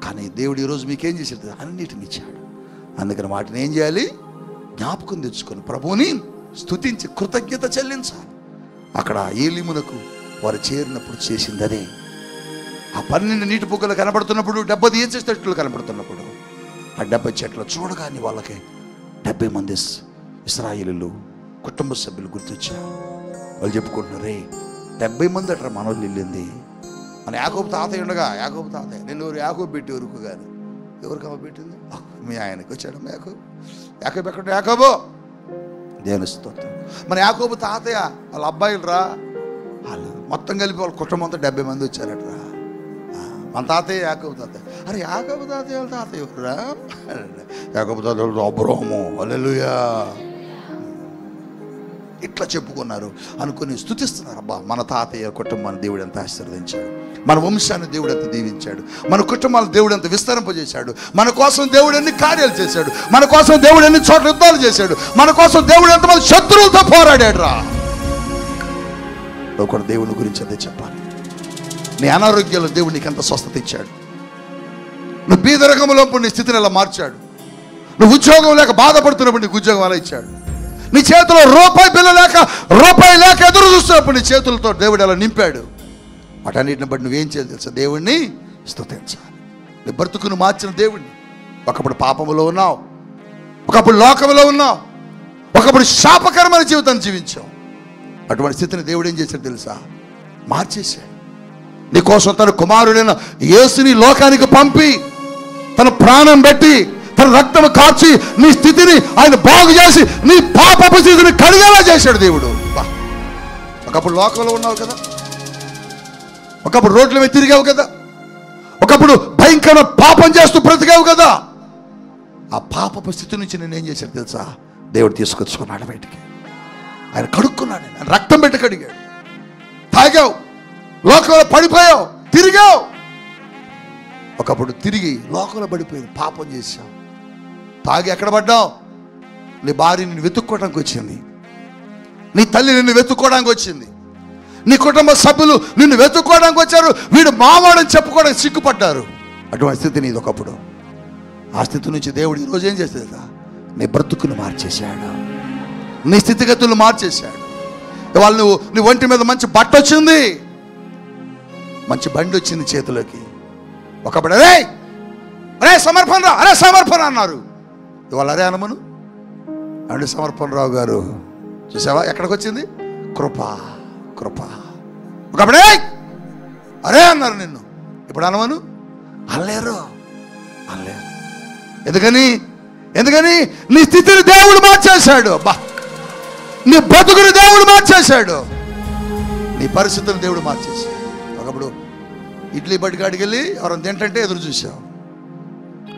కానీ దేవుడు ఈరోజు మీకేం చేసేది? అన్నిటిని ఇచ్చాడు. అందుకని వాటిని ఏం చేయాలి? జ్ఞాపకం తెచ్చుకొని ప్రభువుని స్తుతించి కృతజ్ఞత చెల్లించాలి. అక్కడ ఏలీమునకు వారు చేరినప్పుడు చేసింది అదే. ఆ 12 నీటి బుగ్గలు కనబడుతున్నప్పుడు, 70 ఈచ చెట్లు కనబడుతున్నప్పుడు, ఆ 70 చెట్లు చూడగానే వాళ్ళకి 70 మంది ఇశ్రాయేలీయులు కుటుంబ సభ్యులు గుర్తొచ్చారు. వాళ్ళు చెప్పుకుంటున్నారు, రే 70 మంది అట్రా మనోళ్ళు వెళ్ళింది. మన యాకోబు తాతయ్య ఉండగా, యాకోబు తాతయ్య నిన్ను యాకోబు పెట్టి ఎవరికి కానీ ఎవరికి అమ్మ పెట్టింది? మీ ఆయనకి వచ్చాడమ్మ యాకోబు ఎక్కడ? యాకోబు దేవుని స్తోత్రం. మన యాకోబు తాతయ్య వాళ్ళ అబ్బాయిలు రా, వాళ్ళు మొత్తం కలిపి వాళ్ళ కుటుంబం అంతా 70 మంది వచ్చారట్రా. మన తాతయ్య యాకోబు తాతయ్య. అరే యాకోబు తాతయ్య వాళ్ళ తాతయ్య ఎవరురా? యాకోబు తాతయ్య అబ్రాహాము, హల్లెలూయా. ఇట్లా చెప్పుకున్నారు అనుకుని స్తుతిస్తున్నారు. అబ్బా మన తాతయ్య కుటుంబాన్ని దేవుడు ఎంత ఆశీర్వదించాడు, మన వంశాన్ని దేవుడు ఎంత దీవించాడు, మన కుటుంబాలను దేవుడు ఎంత విస్తరింపజేశాడు, మన కోసం దేవుడు ఎన్ని కార్యాలు చేశాడు, మన కోసం దేవుడు ఎన్ని చోట్ల యుద్ధాలు చేశాడు, మన కోసం దేవుడు ఎంతమంది శత్రువులతో పోరాడాడు రా. నువ్వు కూడా దేవుని గురించి అదే చెప్పాలి. నీ అనారోగ్యంలో దేవుడు నీకు ఎంత స్వస్థత ఇచ్చాడు, నువ్వు బీదరికంలో నీ స్థితిని ఎలా మార్చాడు, నువ్వు ఉద్యోగం లేక బాధపడుతున్నప్పుడు నీకు ఉద్యోగం ఎలా ఇచ్చాడు, నీ చేతిలో రూపాయి లేక ఎదురు చూస్తున్నప్పుడు నీ చేతులతో దేవుడు ఎలా నింపాడు. వాటన్నిటిని బట్టి నువ్వేం చేయాలి తెలుసా? దేవుణ్ణి స్తుతించాలి. నీ బ్రతుకును మార్చిన దేవుణ్ణి. ఒకప్పుడు పాపములో ఉన్నావు, ఒకప్పుడు లోకములో ఉన్నావు, ఒకప్పుడు శాపకరమైన జీవితాన్ని జీవించావు. అటువంటి స్థితిని దేవుడు ఏం చేశాడు తెలుసా? మార్చేశాడు. నీకోసం తన కుమారుడైన యేసుని లోకానికి పంపి తన ప్రాణం పెట్టి తన రక్తం కార్చి నీ స్థితిని ఆయన బాగు చేసి నీ పాపపు స్థితిని కడిగేలా చేశాడు దేవుడు. ఒకప్పుడు లోకంలో ఉన్నావు కదా, ఒకప్పుడు రోడ్ల మీద తిరిగావు కదా, ఒకప్పుడు భయంకర పాపం చేస్తూ బ్రతికావు కదా. ఆ పాపపు స్థితి నుంచి నేనేం చేశాడు తెలుసా? దేవుడు తీసుకొచ్చుకున్నాడు బయటికి. ఆయన కడుక్కున్నాడు, ఆయన రక్తం పెట్టి కడిగాడు. తాగావు, లోకంలో పడిపోయావు, తిరిగావు, ఒకప్పుడు తిరిగి లోకంలో పడిపోయింది, పాపం చేశావు, తాగి ఎక్కడ పడ్డావు? నీ భార్య నిన్ను వెతుక్కోవడానికి వచ్చింది, నీ తల్లి నిన్ను వెతుక్కోవడానికి వచ్చింది, నీ కుటుంబ సభ్యులు నిన్ను వెతుక్కోవడానికి వచ్చారు, వీడు మావాడని చెప్పుకోవడానికి సిగ్గుపడ్డారు. అటువంటి స్థితి నీది ఒకప్పుడు. ఆ స్థితి నుంచి దేవుడు ఈరోజు ఏం చేసేదా? నీ బ్రతుకును మార్చేశాడు, నీ స్థితిగతులు మార్చేశాడు. ఇవాళ నీ ఒంటి మీద మంచి బట్ట వచ్చింది, మంచి బండి వచ్చింది చేతిలోకి. ఒకప్పుడు అరే అరే సమర్పణ రా, అరే సమర్పణ అన్నారు. ఇవాళ అరే అనమను అండి సమర్పణరావు గారు. చూసావా ఎక్కడికి వచ్చింది? కృప కృప. ఒకప్పుడే అరే అన్నారు నిన్ను, ఇప్పుడు అనమను అనలేరు అనలేరు. ఎందుకని? ఎందుకని? నీ స్థితిని దేవుడు మార్చేశాడు. అబ్బా, నీ బతుకుని దేవుడు మార్చేశాడు, నీ పరిస్థితులను దేవుడు మార్చేశాడు. ఒకప్పుడు ఇడ్లీ బడికాడికి వెళ్ళి ఎవరైనా తింటే ఎదురు చూసావు,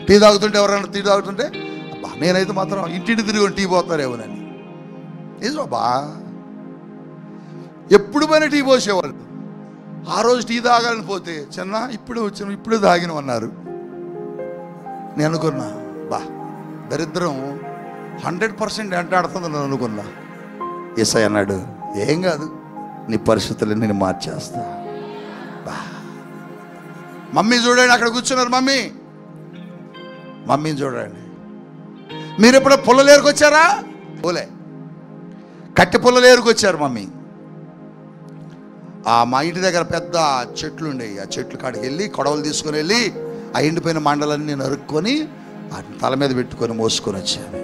టీ తాగుతుంటే ఎవరైనా టీ తాగుతుంటే అబ్బా నేనైతే మాత్రం ఇంటింటి తిరిగి టీ పోతారేమోనని. నిజం బా, ఎప్పుడు పైన టీ పోసేవాళ్ళు. ఆ రోజు టీ తాగాలని పోతే చిన్న ఇప్పుడే వచ్చాను ఇప్పుడే తాగిన అన్నారు. నేను అనుకున్నా బా దరిద్రం 100% వెంటాడుతుంది నేను అనుకున్నా. యేసయ్య అన్నాడు ఏం కాదు, నీ పరిస్థితులు నేను మార్చేస్తా. బా మమ్మీ చూడండి అక్కడ కూర్చున్నారు, మమ్మీని చూడండి. మీరు ఎప్పుడు పుల్లలేరుకు వచ్చారా? పోలే, కట్టె పుల్లలేరుకు వచ్చారు మమ్మీ. మా ఇంటి దగ్గర పెద్ద చెట్లు ఉండేవి, ఆ చెట్లు కాడికి వెళ్ళి కొడవలు తీసుకొని వెళ్ళి ఆ ఎండిపోయిన మండలన్నీ నరుక్కొని తల మీద పెట్టుకొని మోసుకొని వచ్చాను.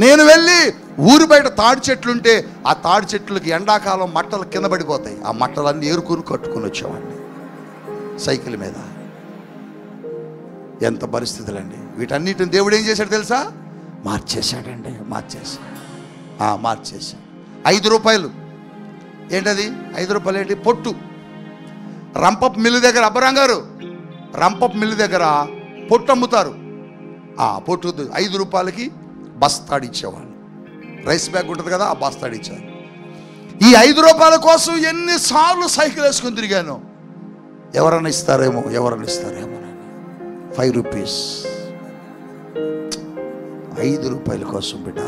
నేను వెళ్ళి ఊరు బయట తాడి చెట్లుంటే ఆ తాడి చెట్లకి ఎండాకాలం మట్టలు కింద పడిపోతాయి, ఆ మట్టలన్నీ ఏరుకూరు కట్టుకొని వచ్చేవాడిని సైకిల్ మీద. ఎంత పరిస్థితులండి. వీటన్నిటిని దేవుడు ఏం చేశాడు తెలుసా? మార్చేశాడండి, మార్చేశాడు. 5 రూపాయలు ఏంటది? 5 రూపాయలు ఏంటి? పొట్టు. రంపపు మిల్లు దగ్గర అబ్బరంగారు రంపపు మిల్లు దగ్గర పొట్టు అమ్ముతారు. ఆ పొట్టు 5 రూపాయలకి బస్తాడిచ్చేవాళ్ళు. రైస్ బ్యాగ్ ఉంటుంది కదా, ఆ బస్తాడిచ్చారు. ఈ 5 రూపాయల కోసం ఎన్నిసార్లు సైకిల్ వేసుకొని తిరిగాను. ఎవరన్నా ఇస్తారేమో 5 రూపీస్, 5 రూపాయల కోసం బిడ్డ.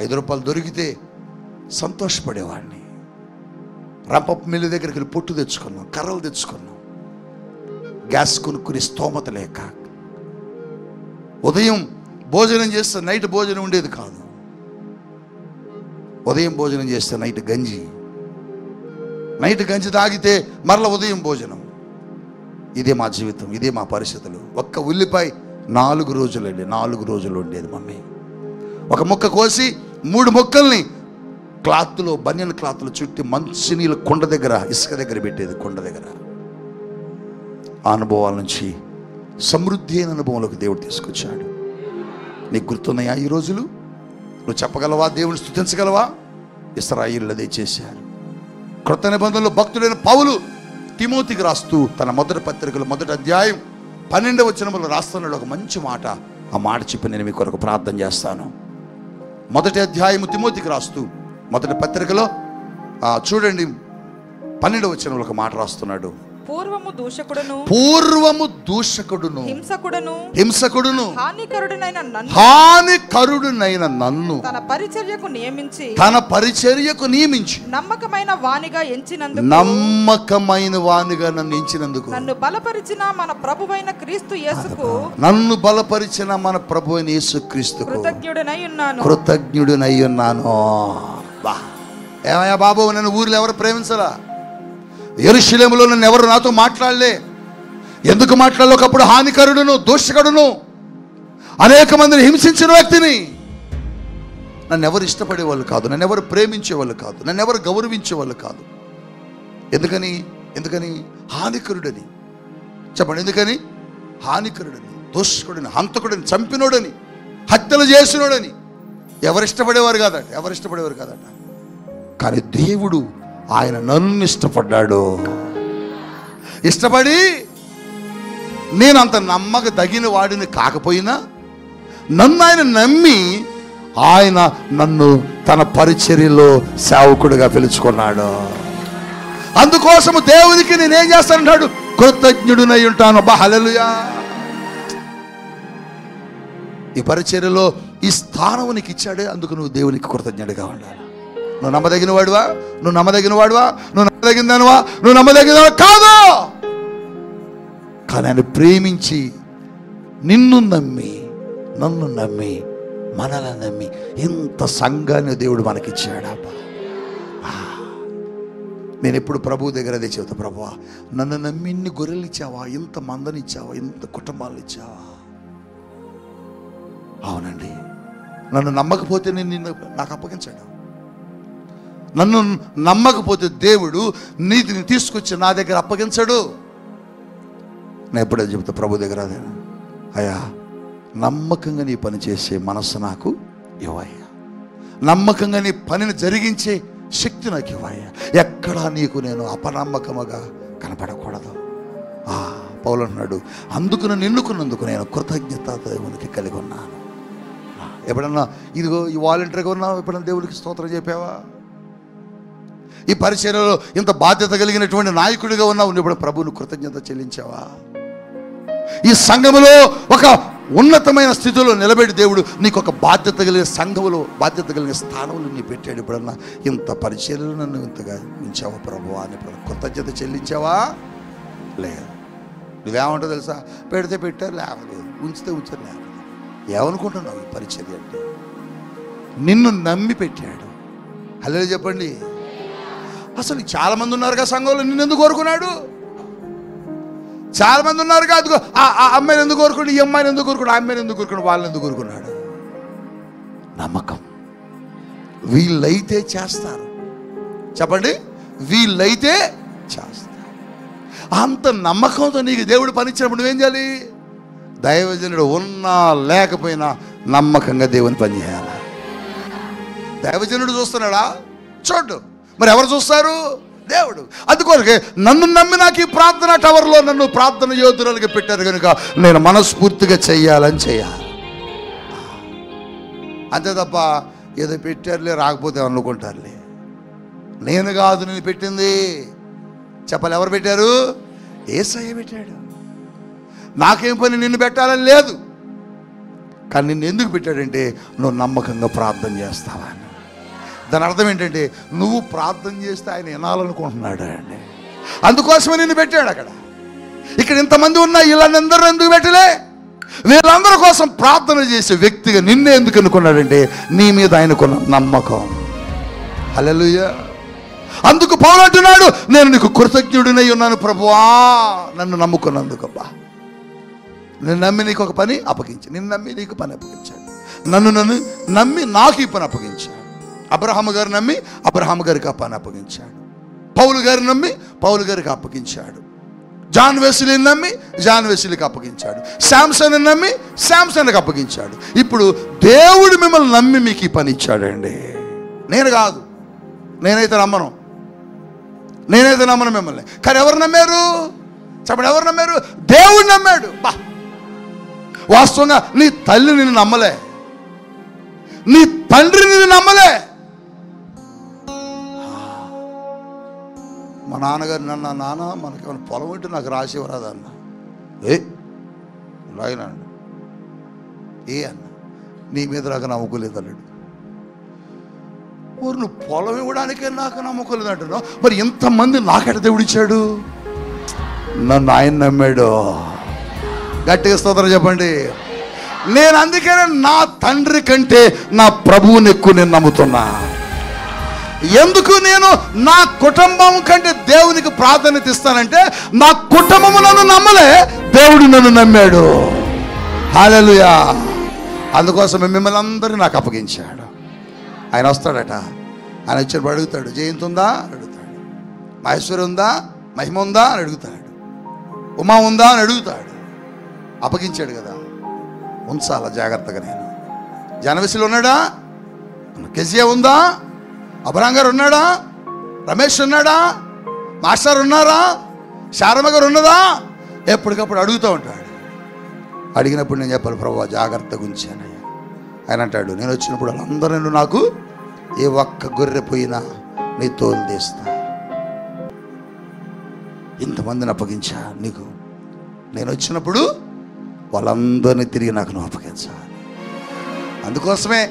5 రూపాయలు దొరికితే సంతోషపడేవాడిని. రంపపు మిల్లు దగ్గరికి వెళ్ళి పొట్టు తెచ్చుకున్నాం, కర్రలు తెచ్చుకున్నాం. గ్యాస్ కొనుక్కుని స్తోమత లేక ఉదయం భోజనం చేస్తే నైట్ భోజనం ఉండేది కాదు. ఉదయం భోజనం చేస్తే నైట్ గంజి తాగితే మరల ఉదయం భోజనం. ఇదే మా జీవితం, ఇదే మా పరిస్థితులు. ఒక్క ఉల్లిపాయ 4 రోజులండి, 4 రోజులు ఉండేది మమ్మీ. ఒక ముక్క కోసి 3 ముక్కల్ని క్లాత్లో, బనియన్ క్లాత్లో చుట్టి మంచినీళ్ళ కొండ దగ్గర, ఇసుక దగ్గర పెట్టేది, కొండ దగ్గర. ఆ అనుభవాల నుంచి సమృద్ధి అయిన అనుభవంలోకి దేవుడు తీసుకొచ్చాడు. నీకు గుర్తున్నాయా ఈ రోజులు? నువ్వు చెప్పగలవా? దేవుని స్తుతించగలవా? ఇశ్రాయేలు అదే చేశారు. క్రొత్త నిబంధనలో భక్తుడైన పౌలు తిమోతికి రాస్తూ తన మొదటి పత్రికలో 1వ అధ్యాయం 12వ వచనంలో రాస్తున్నాడు ఒక మంచి మాట. ఆ మాట చెప్పి నేను మీ కొరకు ప్రార్థన చేస్తాను. 1వ అధ్యాయం తిమోతికి రాస్తూ మొదటి పత్రికలో చూడండి 12వ వచనంలో ఒక మాట రాస్తున్నాడు. పూర్వము దూషకుడును హింసకుడును హానికరుడునైన నన్ను తన పరిచర్యకు నియమించి నమ్మకమైన వానిగా నన్ను ఎంచినందుకు నన్ను బలపరిచిన మన ప్రభువైన క్రీస్తు యేసుకు కృతజ్ఞుడనై ఉన్నాను. ఏమయ్యా బాబు, నన్ను ఊర్లో ఎవరు ప్రేమించలా? యెరూషలేములో నన్ను ఎవరు నాతో మాట్లాడలే. ఎందుకు మాట్లాడలే? ఒకప్పుడు హానికరుడును, దూషకుడును, అనేక మందిని హింసించిన వ్యక్తిని. నన్ను ఎవరు ఇష్టపడేవాళ్ళు కాదు, నన్ను ఎవరు ప్రేమించేవాళ్ళు కాదు, నన్ను ఎవరు గౌరవించేవాళ్ళు కాదు. ఎందుకని హానికరుడని చెప్పండి. ఎందుకని? హానికరుడని, దూషకుడని, హంతకుడని, చంపినోడని, హత్యలు చేసినోడని ఎవరు ఇష్టపడేవారు కాదట. కానీ దేవుడు ఆయన నన్ను ఇష్టపడి నేను అంత నమ్మక తగిన వాడిని కాకపోయినా నన్ను ఆయన నమ్మి ఆయన నన్ను తన పరిచర్యలో సేవకుడిగా పిలుచుకున్నాడు. అందుకోసము దేవునికి నేనేం చేస్తానంటాడు? కృతజ్ఞుడినై ఉంటాను. హల్లెలూయా. ఈ పరిచర్యలో ఈ స్థానం నీకు ఇచ్చాడే, అందుకు నువ్వు దేవునికి కృతజ్ఞుడిగా ఉండాలి. నువ్వు నమ్మదగిన వాడువా, నువ్వు నమ్మదగిన వాడువా, నువ్వు నమ్మదగినదానువా, నువ్వు నమ్మదగినవా కాదు. కానీ ఆయన ప్రేమించి నిన్ను నమ్మి, నన్ను నమ్మి, మనల్ని నమ్మి ఇంత సంఘాన్ని దేవుడు మనకిచ్చాడబ్బా. నేను ఎప్పుడు ప్రభు దగ్గర అదే చెబుతా, ప్రభువా నన్ను నమ్మి ఇన్ని గొర్రెలు ఇచ్చావా, ఇంత మందని ఇచ్చావా, ఇంత కుటుంబాలు ఇచ్చావా. అవునండి, నన్ను నమ్మకపోతే నేను నిన్ను నాకు అప్పగించాడు. నన్ను నమ్మకపోతే దేవుడు నీతిని తీసుకొచ్చి నా దగ్గర అప్పగించాడు. నేను ఎప్పుడైతే చెబుతా ప్రభు దగ్గర అదే, అయ్యా నమ్మకంగా నీ పని చేసే మనస్సు నాకు ఇవ్వయ్యా, నమ్మకంగా నీ పనిని జరిగించే శక్తి నాకు ఇవ్వయ్యా, ఎక్కడా నీకు నేను అపనమ్మకముగా కనపడకూడదు. పౌలు అన్నాడు, అందుకు నన్ను ఎన్నుకున్నందుకు నేను కృతజ్ఞత దేవునికి కలిగి ఉన్నాను. ఎప్పుడన్నా ఇదిగో ఈ వాలంటీర్గా ఉన్నావు, ఎప్పుడన్నా దేవుడికి స్తోత్రం చెప్పావా? ఈ పరిచర్యలో ఇంత బాధ్యత కలిగినటువంటి నాయకుడిగా ఉన్నావు, ఇప్పుడు ప్రభువును కృతజ్ఞత చెల్లించావా? ఈ సంఘములో ఒక ఉన్నతమైన స్థితిలో నిలబెట్టి దేవుడు నీకు ఒక బాధ్యత కలిగిన సంఘములో బాధ్యత కలిగిన స్థానంలో నీ పెట్టాడు. ఇప్పుడన్నా ఇంత పరిచర్యలు నన్ను ఇంతగా ఉంచావా ప్రభువా అని కృతజ్ఞత చెల్లించావా? లేదు. నువ్వేమంటావు తెలుసా? పెడితే పెట్టారు, లేవలేదు, ఉంచితే ఉంచారు, లేవలేదు. ఏమనుకుంటున్నావు? ఈ పరిచర్య అంటే నిన్ను నమ్మి పెట్టాడు. హల్లెలూయా చెప్పండి. అసలు చాలామంది ఉన్నారుగా సంఘంలో, నిన్ను ఎందుకు కోరుకున్నాడు? చాలామంది ఉన్నారుగా, అదిగో ఆ అమ్మాయిని ఎందుకు కోరుకున్నాడు, ఈ అమ్మాయిని ఎందుకు కోరుకున్నాడు, ఆ అమ్మాయిని ఎందుకు కోరుకున్నాడు, వాళ్ళని ఎందుకు కోరుకున్నాడు? నమ్మకం. వీళ్ళైతే చేస్తారు. చెప్పండి, వీళ్ళైతే చేస్తారు. అంత నమ్మకంతో నీకు దేవుడు పనిచ్చినప్పుడు నువ్వేం చేయాలి? దైవజనుడు ఉన్నా లేకపోయినా నమ్మకంగా దేవుని పని చేయాలి. దైవజనుడు చూస్తున్నాడా? చూడు. మరి ఎవరు చూస్తారు? దేవుడు. అందుకొరకే నన్ను నమ్మి నాకు ఈ ప్రార్థన టవర్లో నన్ను ప్రార్థన యోధురాలుగా పెట్టారు కనుక నేను మనస్ఫూర్తిగా చెయ్యాలని చేయాలి. అంతే తప్ప ఏదో పెట్టారులే రాకపోతే అనుకుంటారులే. నేను కాదు నేను పెట్టింది. చెప్పాలి, ఎవరు పెట్టారు? యేసయ్య పెట్టాడు. నాకేం పని నిన్ను పెట్టాలని లేదు, కానీ నిన్ను ఎందుకు పెట్టాడంటే నువ్వు నమ్మకంగా ప్రార్థన చేస్తావని. దాని అర్థం ఏంటంటే నువ్వు ప్రార్థన చేస్తే ఆయన వినాలనుకుంటున్నాడు అండి. అందుకోసమే నిన్ను పెట్టాడు అక్కడ. ఇక్కడ ఇంతమంది ఉన్నా వీళ్ళందరూ ఎందుకు పెట్టలే? వీళ్ళందరి కోసం ప్రార్థన చేసే వ్యక్తిగా నిన్నే ఎందుకు అనుకున్నాడంటే నీ మీద ఆయనకున్న నమ్మకం. హల్లెలూయా. అందుకు పౌలు అంటున్నాడు, నేను నీకు కృతజ్ఞుడినై ఉన్నాను ప్రభువా, నన్ను నమ్ముకున్నందుకు. అబ్బా, నేను నమ్మి నీకు ఒక పని అప్పగించాను, నిన్ను నమ్మి నీకు పని అప్పగించాడు, నన్ను నమ్మి నాకు ఈ పని అప్పగించాడు. అబ్రహాము గారు నమ్మి అబ్రహాము గారికి ఆ పని అప్పగించాడు. పౌలు గారిని నమ్మి పౌలు గారికి అప్పగించాడు. జాన్ వెస్లీని నమ్మి జాన్ వెస్లీకి అప్పగించాడు. శాంసన్ నమ్మి శాంసన్కి అప్పగించాడు. ఇప్పుడు దేవుడు మిమ్మల్ని నమ్మి మీకు ఈ పని ఇచ్చాడండి. నేను కాదు, నేనైతే నమ్మను మిమ్మల్ని. కానీ ఎవరు నమ్మారు? చెప్పండి, ఎవరు నమ్మారు? దేవుడు నమ్మాడు. బా, వాస్తవంగా నీ తల్లి నిన్ను నమ్మలే, నీ తండ్రి నిన్ను నమ్మలే. మా నాన్నగారు నాన్న మనకేమైనా పొలం ఉంటే నాకు రాసివ్వరాదన్న. రాయన అన్న నీ మీద నాకు నమ్మకం లేదన్నాడు. ఊరు నువ్వు పొలం ఇవ్వడానికే నాకు నమ్మకం లేదంటున్నావు, మరి ఇంతమంది నాకెట దేవుడు ఇచ్చాడు? నన్ను ఆయన నమ్మాడు. గట్టిగా స్తోత్రం చెప్పండి. నేను అందుకనే నా తండ్రి కంటే నా ప్రభువుని ఎక్కువ నేను నమ్ముతున్నా. ఎందుకు నేను నా కుటుంబం కంటే దేవునికి ప్రాధాన్యత ఇస్తానంటే నా కుటుంబము నన్ను నమ్మలే, దేవుడు నన్ను నమ్మాడు. హల్లెలూయా. అందుకోసం మిమ్మల్ని అందరూ నాకు అప్పగించాడు. ఆయన వస్తాడట, ఆయన వచ్చినప్పుడు అడుగుతాడు, జయంతి ఉందా అని అడుగుతాడు, మహేశ్వరి ఉందా, మహిమ ఉందా అని అడుగుతాడు, ఉమా ఉందా అని అడుగుతాడు. అప్పగించాడు కదా, ఉంచాల జాగ్రత్తగా. నేను జనవసిలో ఉన్నాడా, కెజియా ఉందా, అబ్రహాం గారు ఉన్నాడా, రమేష్ ఉన్నాడా, మాస్టర్ ఉన్నారా, శారమ్మ గారు ఉన్నదా, ఎప్పటికప్పుడు అడుగుతూ ఉంటాడు. అడిగినప్పుడు నేను చెప్పాలి, ప్రభువా జాగ్రత్తగా ఉంచానయ్యా. ఆయన అంటాడు, నేను వచ్చినప్పుడు వాళ్ళందరూ నాకు ఏ ఒక్క గొర్రె పోయినా నీ తోలు తీస్తా. ఇంతమందిని అప్పగించా నీకు, నేను వచ్చినప్పుడు వాళ్ళందరినీ తిరిగి నాకు నువ్వు అప్పగించాలి. అందుకోసమే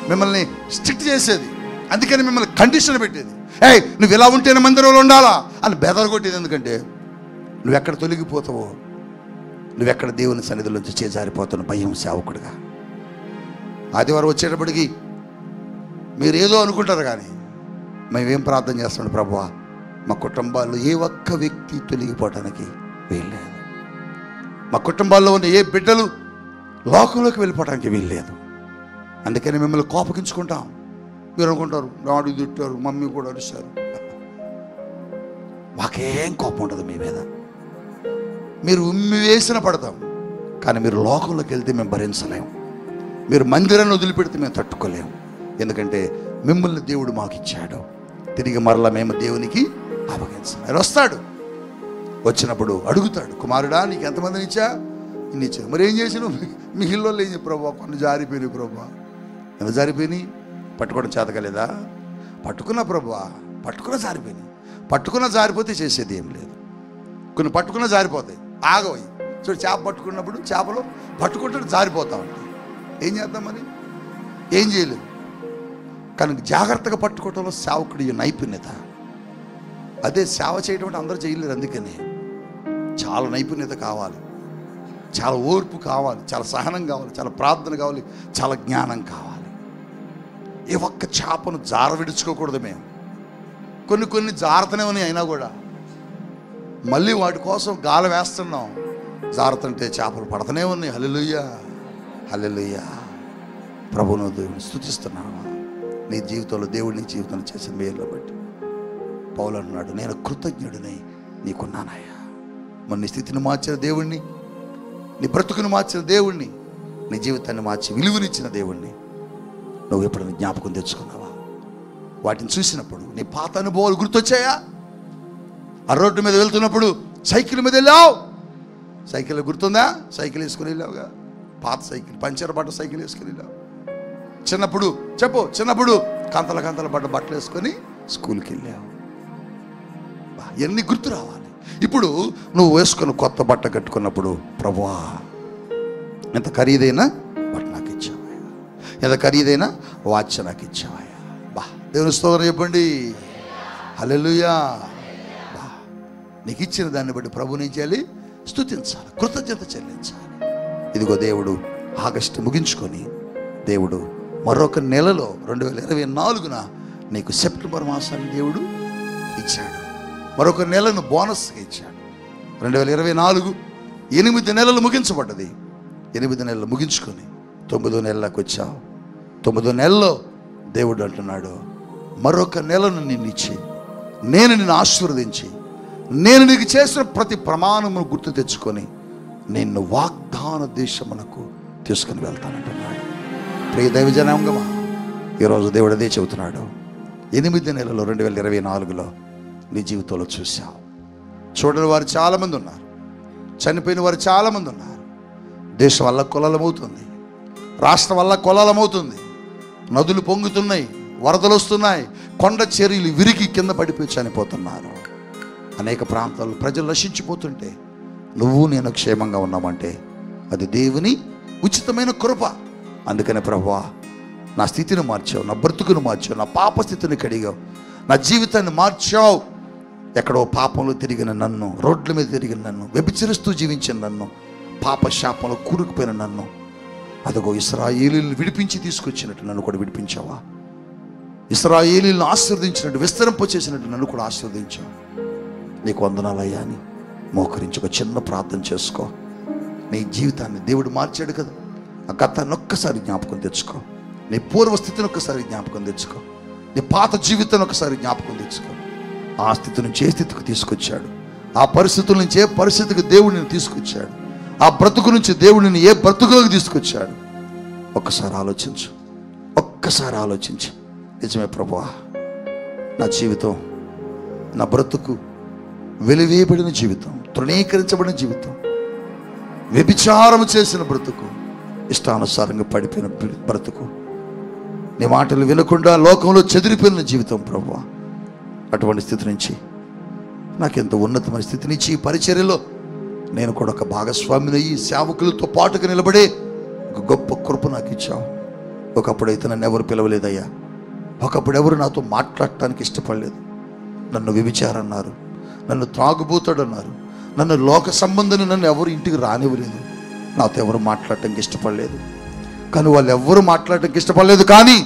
మిమ్మల్ని స్ట్రిక్ట్ చేసేది, అందుకని మిమ్మల్ని కండిషన్ పెట్టేది. ఏయ్ నువ్వు ఇలా ఉంటేనే మందిరంలో ఉండాలా అని బెదరగొట్టేది. ఎందుకంటే నువ్వెక్కడ తొలగిపోతావో, నువ్వెక్కడ దేవుని సన్నిధిలోంచి చేజారిపోతావు భయం సేవకుడిగా. ఆదివారం వచ్చేటప్పటికి మీరు ఏదో అనుకుంటారు, కానీ మేమేం ప్రార్థన చేస్తున్నాడు, ప్రభువా మా కుటుంబాల్లో ఏ ఒక్క వ్యక్తి తొలగిపోవటానికి వీల్లేదు, మా కుటుంబాల్లో ఉన్న ఏ బిడ్డలు లోకంలోకి వెళ్ళిపోవడానికి వీల్లేదు. అందుకని మిమ్మల్ని కోపగించుకుంటాం. మీరు అనుకుంటారు డాడీ తిట్టారు, మమ్మీ కూడా అరిశారు. మాకేం కోపం ఉండదు మీ మీద, మీరు ఉమ్మి వేసిన పడతాం, కానీ మీరు లోకంలోకి వెళ్తే మేము భరించలేము, మీరు మందిరాన్ని వదిలిపెడితే మేము తట్టుకోలేము. ఎందుకంటే మిమ్మల్ని దేవుడు మాకు ఇచ్చాడు, తిరిగి మరలా మేము దేవునికి అప్పగించాలి. ఆయన వస్తాడు, వచ్చినప్పుడు అడుగుతాడు, కుమారుడా నీకు ఎంతమందిని ఇచ్చా? ఇన్ని ఇచ్చాను. మరి ఏం చేసినావు? మీ ఇల్లో ఏం చెప్పు ప్రభా, కొన్ని జారిపోయినాయి ప్రభా. ఎంత జారిపోయినాయి? పట్టుకోవడం చేతకలేదా? పట్టుకున్నా ప్రభా, పట్టుకున్న జారిపోయినాయి. పట్టుకున్న జారిపోతే చేసేది ఏం లేదు. కొన్ని పట్టుకున్న జారిపోతాయి, ఆగవయి. చూడు, చేప పట్టుకున్నప్పుడు చేపలు పట్టుకుంటే జారిపోతా ఉంటాయి. ఏం చేద్దాం మరి? ఏం చేయలేదు. కానీ జాగ్రత్తగా పట్టుకోవటంలో సేవకుడి నైపుణ్యత. అదే సేవ చేయడం అంటే అందరూ చేయలేరు. అందుకని చాలా నైపుణ్యత కావాలి, చాలా ఓర్పు కావాలి, చాలా సహనం కావాలి, చాలా ప్రార్థన కావాలి, చాలా జ్ఞానం కావాలి. ఏ ఒక్క చేపను జార విడుచుకోకూడదు మేము. కొన్ని జారుతూనే ఉన్నాయి, అయినా కూడా మళ్ళీ వాటి కోసం గాల వేస్తున్నాం. జారుతుంటే చేపలు పడుతూనే ఉన్నాయి. హల్లెలూయా, హల్లెలూయా. ప్రభువును దేవుని స్తుతిస్తున్నావా? నీ జీవితంలో దేవుడు నీ జీవితంలో చేసిన మేలును బట్టి పౌలు అన్నాడు, నేను కృతజ్ఞుడినై నీకున్నానయ్యా. మరి నీ స్థితిని మార్చిన దేవుణ్ణి, నీ బ్రతుకుని మార్చిన దేవుణ్ణి, నీ జీవితాన్ని మార్చి విలువనిచ్చిన దేవుణ్ణి నువ్వు ఎప్పుడైనా జ్ఞాపకం తెచ్చుకున్నావా? వాటిని చూసినప్పుడు నీ పాత అనుభవాలు గుర్తొచ్చాయా? ఆ రోడ్డు మీద వెళ్తున్నప్పుడు సైకిల్ మీద వెళ్ళావు, సైకిల్ గుర్తుందా? సైకిల్ వేసుకుని వెళ్ళావుగా, పాత సైకిల్, పంచర్ పడ్డ సైకిల్ వేసుకుని వెళ్ళావు. చిన్నప్పుడు కంతల పడ్డ బట్టలు వేసుకొని స్కూల్కి వెళ్ళావు. ఎన్ని గుర్తు రావాలి. ఇప్పుడు నువ్వు వేసుకుని కొత్త బట్ట కట్టుకున్నప్పుడు, ప్రభువా ఎంత ఖరీదైన బట్ట నాకు ఇచ్చావయ్యా, ఎంత ఖరీదైన వాచ్ నాకు ఇచ్చావయ్యా. బా దేవుని స్తోత్రం చెప్పండి, హల్లెలూయా. బా నీకు ఇచ్చిన దాన్ని బట్టి ప్రభువుని ఏం చేయాలి? స్తుతించాలి, కృతజ్ఞత చెల్లించాలి. ఇదిగో దేవుడు ఆగస్టు ముగించుకొని దేవుడు మరొక నెలలో 2024న నీకు సెప్టెంబర్ మాసాన్ని దేవుడు ఇచ్చాడు. మరొక నెలను బోనస్గా ఇచ్చాడు. 2024 8 నెలలు ముగించబడ్డది. 8 నెలలు ముగించుకొని 9వ నెలలోకి వచ్చావు. 9వ నెలలో దేవుడు అంటున్నాడు, మరొక నెలను నిన్ను ఇచ్చి, నేను నిన్ను ఆశీర్వదించి, నేను నీకు చేసిన ప్రతి ప్రమాణమును గుర్తు తెచ్చుకొని నిన్ను వాగ్దాన దేశమునకు తీసుకుని వెళ్తానంటున్నాడు. ప్రియ దైవ జనాంగమా, ఈరోజు దేవుడు అదే చెబుతున్నాడు. 8 నెలలు 2024లో నీ జీవితంలో చూశావు. చూడని వారు చాలామంది ఉన్నారు, చనిపోయిన వారు చాలామంది ఉన్నారు. దేశం వల్ల కొలలమవుతుంది, రాష్ట్రం వల్ల కొలలమవుతుంది, నదులు పొంగుతున్నాయి, వరదలు వస్తున్నాయి, కొండ చర్యలు విరిగి కింద పడిపోయి చనిపోతున్నారు. అనేక ప్రాంతాల్లో ప్రజలు నశించిపోతుంటే నువ్వు నేను క్షేమంగా ఉన్నామంటే అది దేవుని ఉచితమైన కృప. అందుకనే ప్రభువా నా స్థితిని మార్చావు, నా బ్రతుకును మార్చావు, నా పాప స్థితిని కడిగావు, నా జీవితాన్ని మార్చావు. ఎక్కడో పాపంలో తిరిగిన నన్ను, రోడ్ల మీద తిరిగిన నన్ను, వ్యభిచరిస్తూ జీవించిన నన్ను, పాప శాపంలో కూరుకుపోయిన నన్ను, అదిగో ఇశ్రాయేలీయులను విడిపించి తీసుకొచ్చినట్టు నన్ను కూడా విడిపించావా? ఇశ్రాయేలీయులను ఆశీర్వదించినట్టు, విస్తరింపచేసినట్టు నన్ను కూడా ఆశీర్వదించావు. నీకు వందనాలయ్యా అని మోకరించి ఒక చిన్న ప్రార్థన చేసుకో. నీ జీవితాన్ని దేవుడు మార్చాడు కదా, ఆ గతాన్ని ఒక్కసారి జ్ఞాపకం తెచ్చుకో. నీ పూర్వస్థితిని ఒక్కసారి జ్ఞాపకం తెచ్చుకో. నీ పాత జీవితాన్ని ఒకసారి జ్ఞాపకం తెచ్చుకో. ఆ స్థితి నుంచి ఏ స్థితికి తీసుకొచ్చాడు, ఆ పరిస్థితుల నుంచి ఏ పరిస్థితికి దేవుడిని తీసుకొచ్చాడు, ఆ బ్రతుకు నుంచి దేవుడిని ఏ బ్రతుకులోకి తీసుకొచ్చాడు. ఒక్కసారి ఆలోచించు, ఒక్కసారి ఆలోచించు. నిజమే ప్రభువా, నా జీవితం, నా బ్రతుకు వెలివేయబడిన జీవితం, తృణీకరించబడిన జీవితం, వ్యభిచారం చేసిన బ్రతుకు, ఇష్టానుసారంగా పడిపోయిన బ్రతుకు, నీ మాటలు వినకుండా లోకంలో చెదిరిపోయిన జీవితం ప్రభువా. అటువంటి స్థితి నుంచి నాకెంత ఉన్నతమైన స్థితినిచ్చి ఈ పరిచర్యలో నేను కూడా ఒక భాగస్వామిని ఈ సేవకులతో పాటుగా నిలబడే ఒక గొప్ప కృప నాకు ఇచ్చావు. ఒకప్పుడైతే నన్ను ఎవరు పిలవలేదయ్యా. ఒకప్పుడు ఎవరు నాతో మాట్లాడటానికి ఇష్టపడలేదు. నన్ను వ్యభిచారన్నారు, నన్ను త్రాగుబోతాడన్నారు, నన్ను లోక సంబంధిని నన్ను ఎవరు ఇంటికి రానివ్వలేదు. నాతో ఎవరు మాట్లాడటానికి ఇష్టపడలేదు. కానీ వాళ్ళు ఎవరు మాట్లాడటానికి ఇష్టపడలేదు. కానీ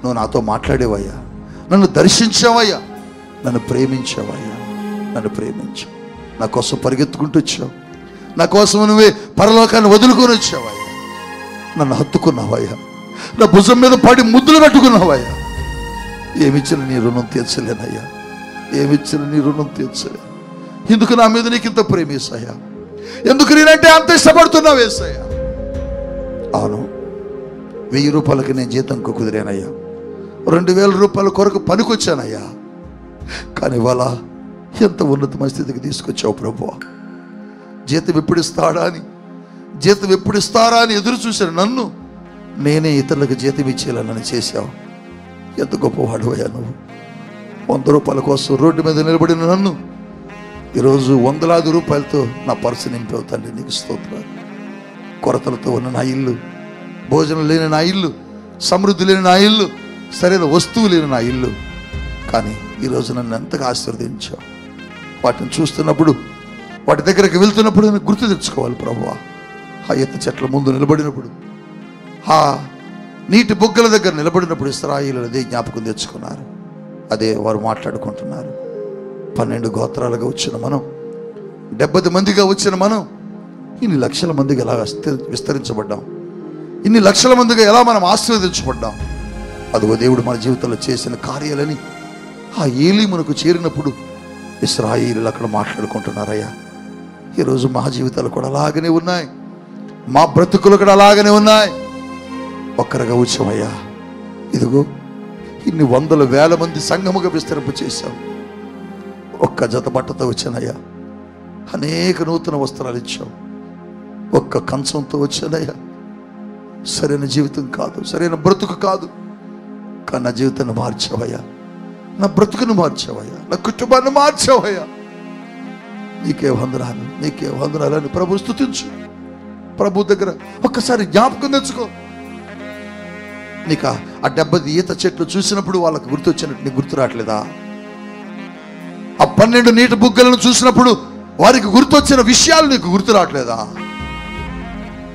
నువ్వు నాతో మాట్లాడేవయ్యా, నన్ను దర్శించావయ్యా, నన్ను ప్రేమించావయ్యా, నన్ను ప్రేమించావు. నా కోసం పరిగెత్తుకుంటూ వచ్చావు. నా కోసం నువ్వే పరలోకాన్ని వదులుకొని వచ్చావయ్యా. నన్ను హత్తుకున్నావయ్యా, నా భుజం మీద పడి ముద్దులు పెట్టుకున్నావయ్యా. ఏమిచ్చిన నీ రుణం తీర్చలేనయ్యా, ఏమిచ్చిన నీ రుణం తీర్చలే. ఎందుకు నా మీద నీకు ఇంత ప్రేమేసయ్యా? ఎందుకు నేనంటే అంత ఇష్టపడుతున్నావు ఏసయ్యా? అవును, 1000 రూపాయలకి నేను జీతంకు కుదిరానయ్యా. 2000 రూపాయల కొరకు పనికొచ్చానయ్యా. కానీ ఇవాళ ఎంత ఉన్నతమైన స్థితికి తీసుకొచ్చావు ప్రభువా. జీతం ఎప్పుడు ఇస్తారా అని ఎదురు చూశాను. నన్ను నేనే ఇతరులకు జీతం ఇచ్చేలా నన్ను చేశావు. ఎంత గొప్పవాడు అయ్యా నువ్వు. 100 రూపాయల కోసం రోడ్డు మీద నిలబడిన నన్ను ఈరోజు 100,000 రూపాయలతో నా పర్సు నింపావు తండ్రి. నీకు స్తోత్రాలు. కొరతలతో ఉన్న నా ఇల్లు, భోజనం లేని నా ఇల్లు, సమృద్ధి లేని నా ఇల్లు, సరైన వస్తువు లేని నా ఇల్లు, కానీ ఈరోజు నన్ను ఎంతగా ఆశీర్వదించావు. వాటిని చూస్తున్నప్పుడు, వాటి దగ్గరికి వెళ్తున్నప్పుడు నేను గుర్తు తెచ్చుకోవాలి ప్రభువా. ఆ ఎత్తు చెట్ల ముందు నిలబడినప్పుడు, ఆ నీటి బొగ్గల దగ్గర నిలబడినప్పుడు ఇశ్రాయేలు అదే జ్ఞాపకం తెచ్చుకున్నారు. అదే వారు మాట్లాడుకుంటున్నారు. 12 గోత్రాలుగా వచ్చిన మనం, 70 మందిగా వచ్చిన మనం, ఇన్ని లక్షల మందిగా ఎలా విస్తరించబడ్డాం, ఇన్ని లక్షల మందిగా ఎలా మనం ఆశీర్వదించబడ్డాం. అదిగో దేవుడు మన జీవితంలో చేసిన కార్యాలని ఆ ఏలీమునకు చేరినప్పుడు ఇశ్రాయేలు అక్కడ మాట్లాడుకుంటున్నారయ్యా. ఈరోజు మా జీవితాలు కూడా అలాగనే ఉన్నాయి, మా బ్రతుకులు కూడా అలాగనే ఉన్నాయి. ఒక్కరిగా వచ్చామయ్యా. ఇదిగో ఇన్ని 100,000 మంది సంఘముగా విస్తరింప చేశావు. ఒక్క జత బట్టతో వచ్చానయ్యా. అనేక నూతన వస్త్రాలు ఇచ్చావు. ఒక్క కంచంతో వచ్చానయ్యా. సరైన జీవితం కాదు, సరైన బ్రతుకు కాదు, కానీ నా జీవితాన్ని మార్చావయ్యా, నా బ్రతుకును మార్చావయ్యా, నా కుటుంబాన్ని మార్చావయ్యా. నీకే వందనాలు, నీకే వందనాలు అని ప్రభు స్తుతించు. ప్రభు దగ్గర ఒక్కసారి జ్ఞాపకం తెచ్చుకో. నీకు ఆ 70 ఈత చెట్లు చూసినప్పుడు వాళ్ళకు గుర్తొచ్చినట్టు నీకు గుర్తు రావట్లేదా? ఆ 12 నీటి బుగ్గలను చూసినప్పుడు వారికి గుర్తొచ్చిన విషయాలు నీకు గుర్తు రావట్లేదా?